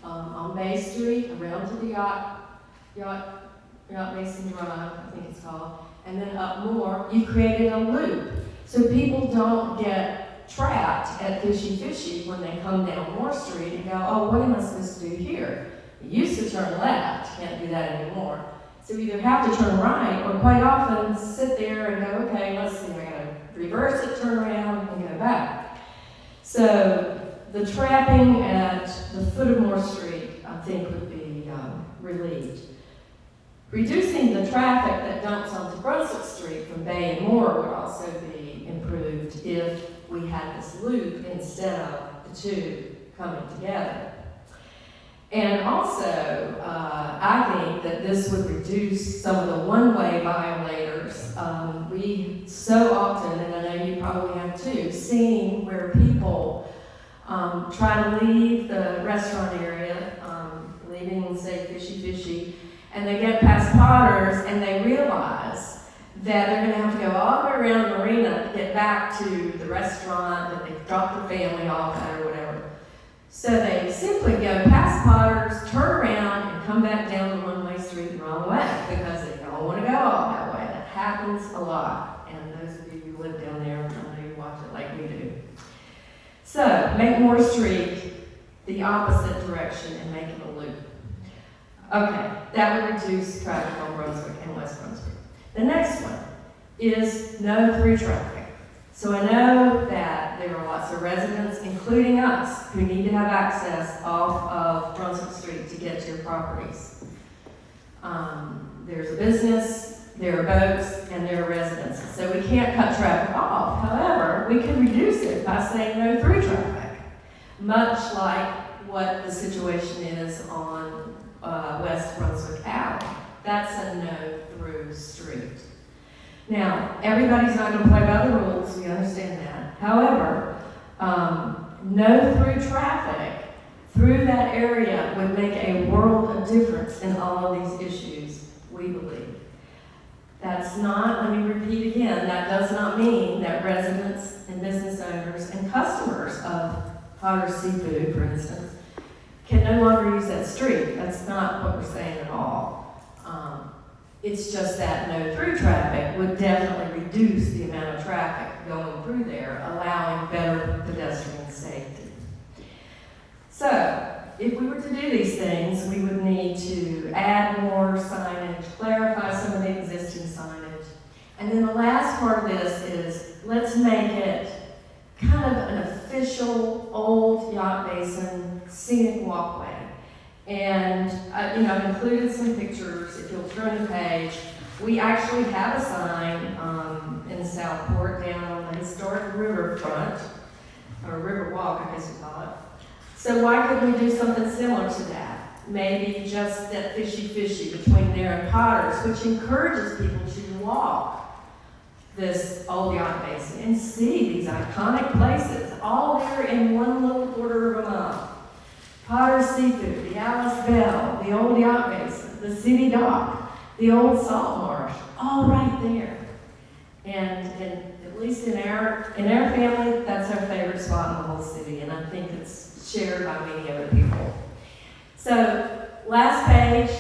on Bay Street, around to the Yacht Basin Drive, I think it's called, and then up Moore, you created a loop. So people don't get trapped at Fishy Fishy when they come down Moore Street and go, oh, what am I supposed to do here? You used to turn left, can't do that anymore. So you either have to turn right, or quite often sit there and go, okay, let's see, I gotta reverse it, turn around, and go back. So the trapping at the foot of Moore Street, I think, would be relieved. Reducing the traffic that dumps onto Brunswick Street from Bay and Moore would also be improved if we had this loop instead of the two coming together. And also, I think that this would reduce some of the one-way violators. We so often, and I know you probably have too, seen where people try to leave the restaurant area, leaving, say, Fishy Fishy, and they get past Potter's and they realize that they're gonna have to go all the way around the marina to get back to the restaurant that they've dropped their family off at or whatever. So they simply go past Potter's, turn around, and come back down the one-way street the wrong way because they don't want to go all that way. That happens a lot. And those of you who live down there, I know you watch it like we do. So make Moore Street the opposite direction and make it a loop. Okay, that would reduce traffic on Brunswick and West Brunswick. The next one is no through traffic. So I know that there are lots of residents, including us, who need to have access off of Brunswick Street to get to your properties. There's a business, there are boats, and there are residences. So we can't cut traffic off. However, we can reduce it by saying no through traffic, much like what the situation is on West Brunswick Alley. That's a no-through street. Now, everybody's not going to play by the rules, we understand that. However, no-through traffic through that area would make a world of difference in all of these issues, we believe. That's not, let me repeat again, that does not mean that residents and business owners and customers of Potter's Seafood, for instance, can no longer use that street. That's not what we're saying at all. It's just that no-through traffic would definitely reduce the amount of traffic going through there, allowing better pedestrian safety. So, if we were to do these things, we would need to add more signage, clarify some of the existing signage. And then the last part of this is, let's make it kind of an official old Yacht Basin scenic walkway. And I've included some pictures. If you'll turn the page, we actually have a sign in Southport down on the historic riverfront, or river walk, I guess you call it. So why couldn't we do something similar to that? Maybe just that Fishy Fishy between there and Potter's, which encourages people to walk this old Yacht Basin and see these iconic places, all there in one little quarter of a mile. Potter's Seafood, the Alice Bell, the old Yacht Basin, the city dock, the old salt marsh, all right there. And at least in our family, that's our favorite spot in the whole city, and I think it's shared by many other people. So, last page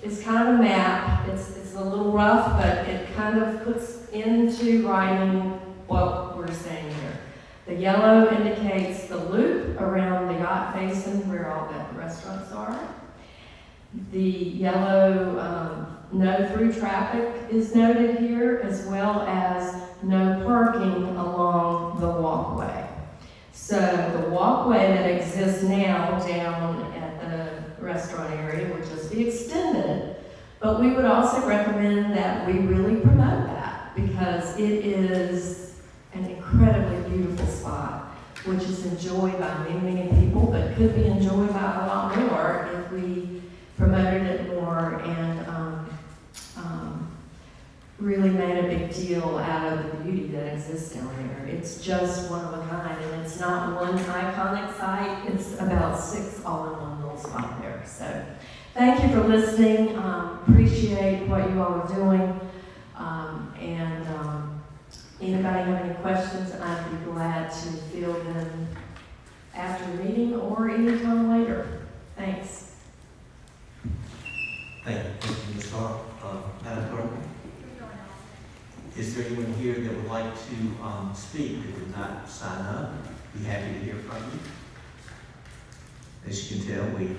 is kind of a map. It's a little rough, but it kind of puts into writing what we're saying here. The yellow indicates the loop around the yacht basin where all the restaurants are. The yellow no through traffic is noted here, as well as no parking along the walkway. So the walkway that exists now down at the restaurant area would just be extended, but we would also recommend that we really promote that because it is an incredibly beautiful spot, which is enjoyed by many, many people, but could be enjoyed by a lot more if we promoted it more and really made a big deal out of the beauty that exists down there. It's just one of a kind, and it's not one iconic site, it's about 6 all in one little spot there. So thank you for listening, appreciate what you all are doing, and anybody have any questions, I'd be glad to field them after the meeting or anytime later. Thanks. Thank you, Ms. Hart. Madam Clerk? Is there anyone here that would like to speak that did not sign up? Be happy to hear from you. As you can tell, we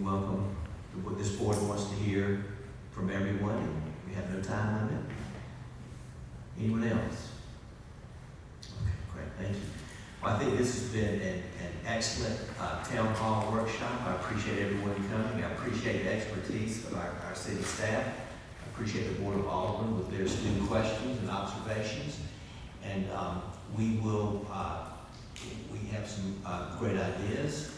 welcome what this board wants to hear from everyone, and we have no time limit. Anyone else? Okay, great, thank you. Well, I think this has been an excellent town hall workshop. I appreciate everyone coming. I appreciate the expertise of our city staff. I appreciate the Board of Aldermen with their astute questions and observations. And we have some great ideas,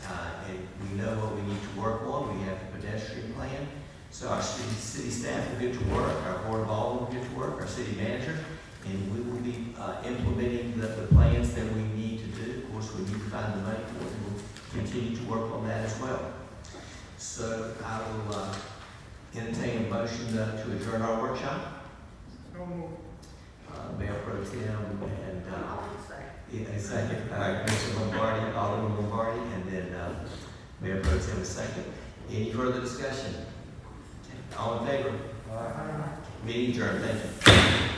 and we know what we need to work on. We have the pedestrian plan. So our city staff will get to work, our Board of Aldermen will get to work, our city manager, and we will be implementing the plans that we need to do. Of course, we need to find the money for it, and we'll continue to work on that as well. So I will entertain a motion to adjourn our workshop. Mayor Pro Tem and a second. Mr. Lombardi, Alderman Lombardi, and then Mayor Pro Tem a second. Any further discussion? All in favor? Meeting adjourned. Thank you.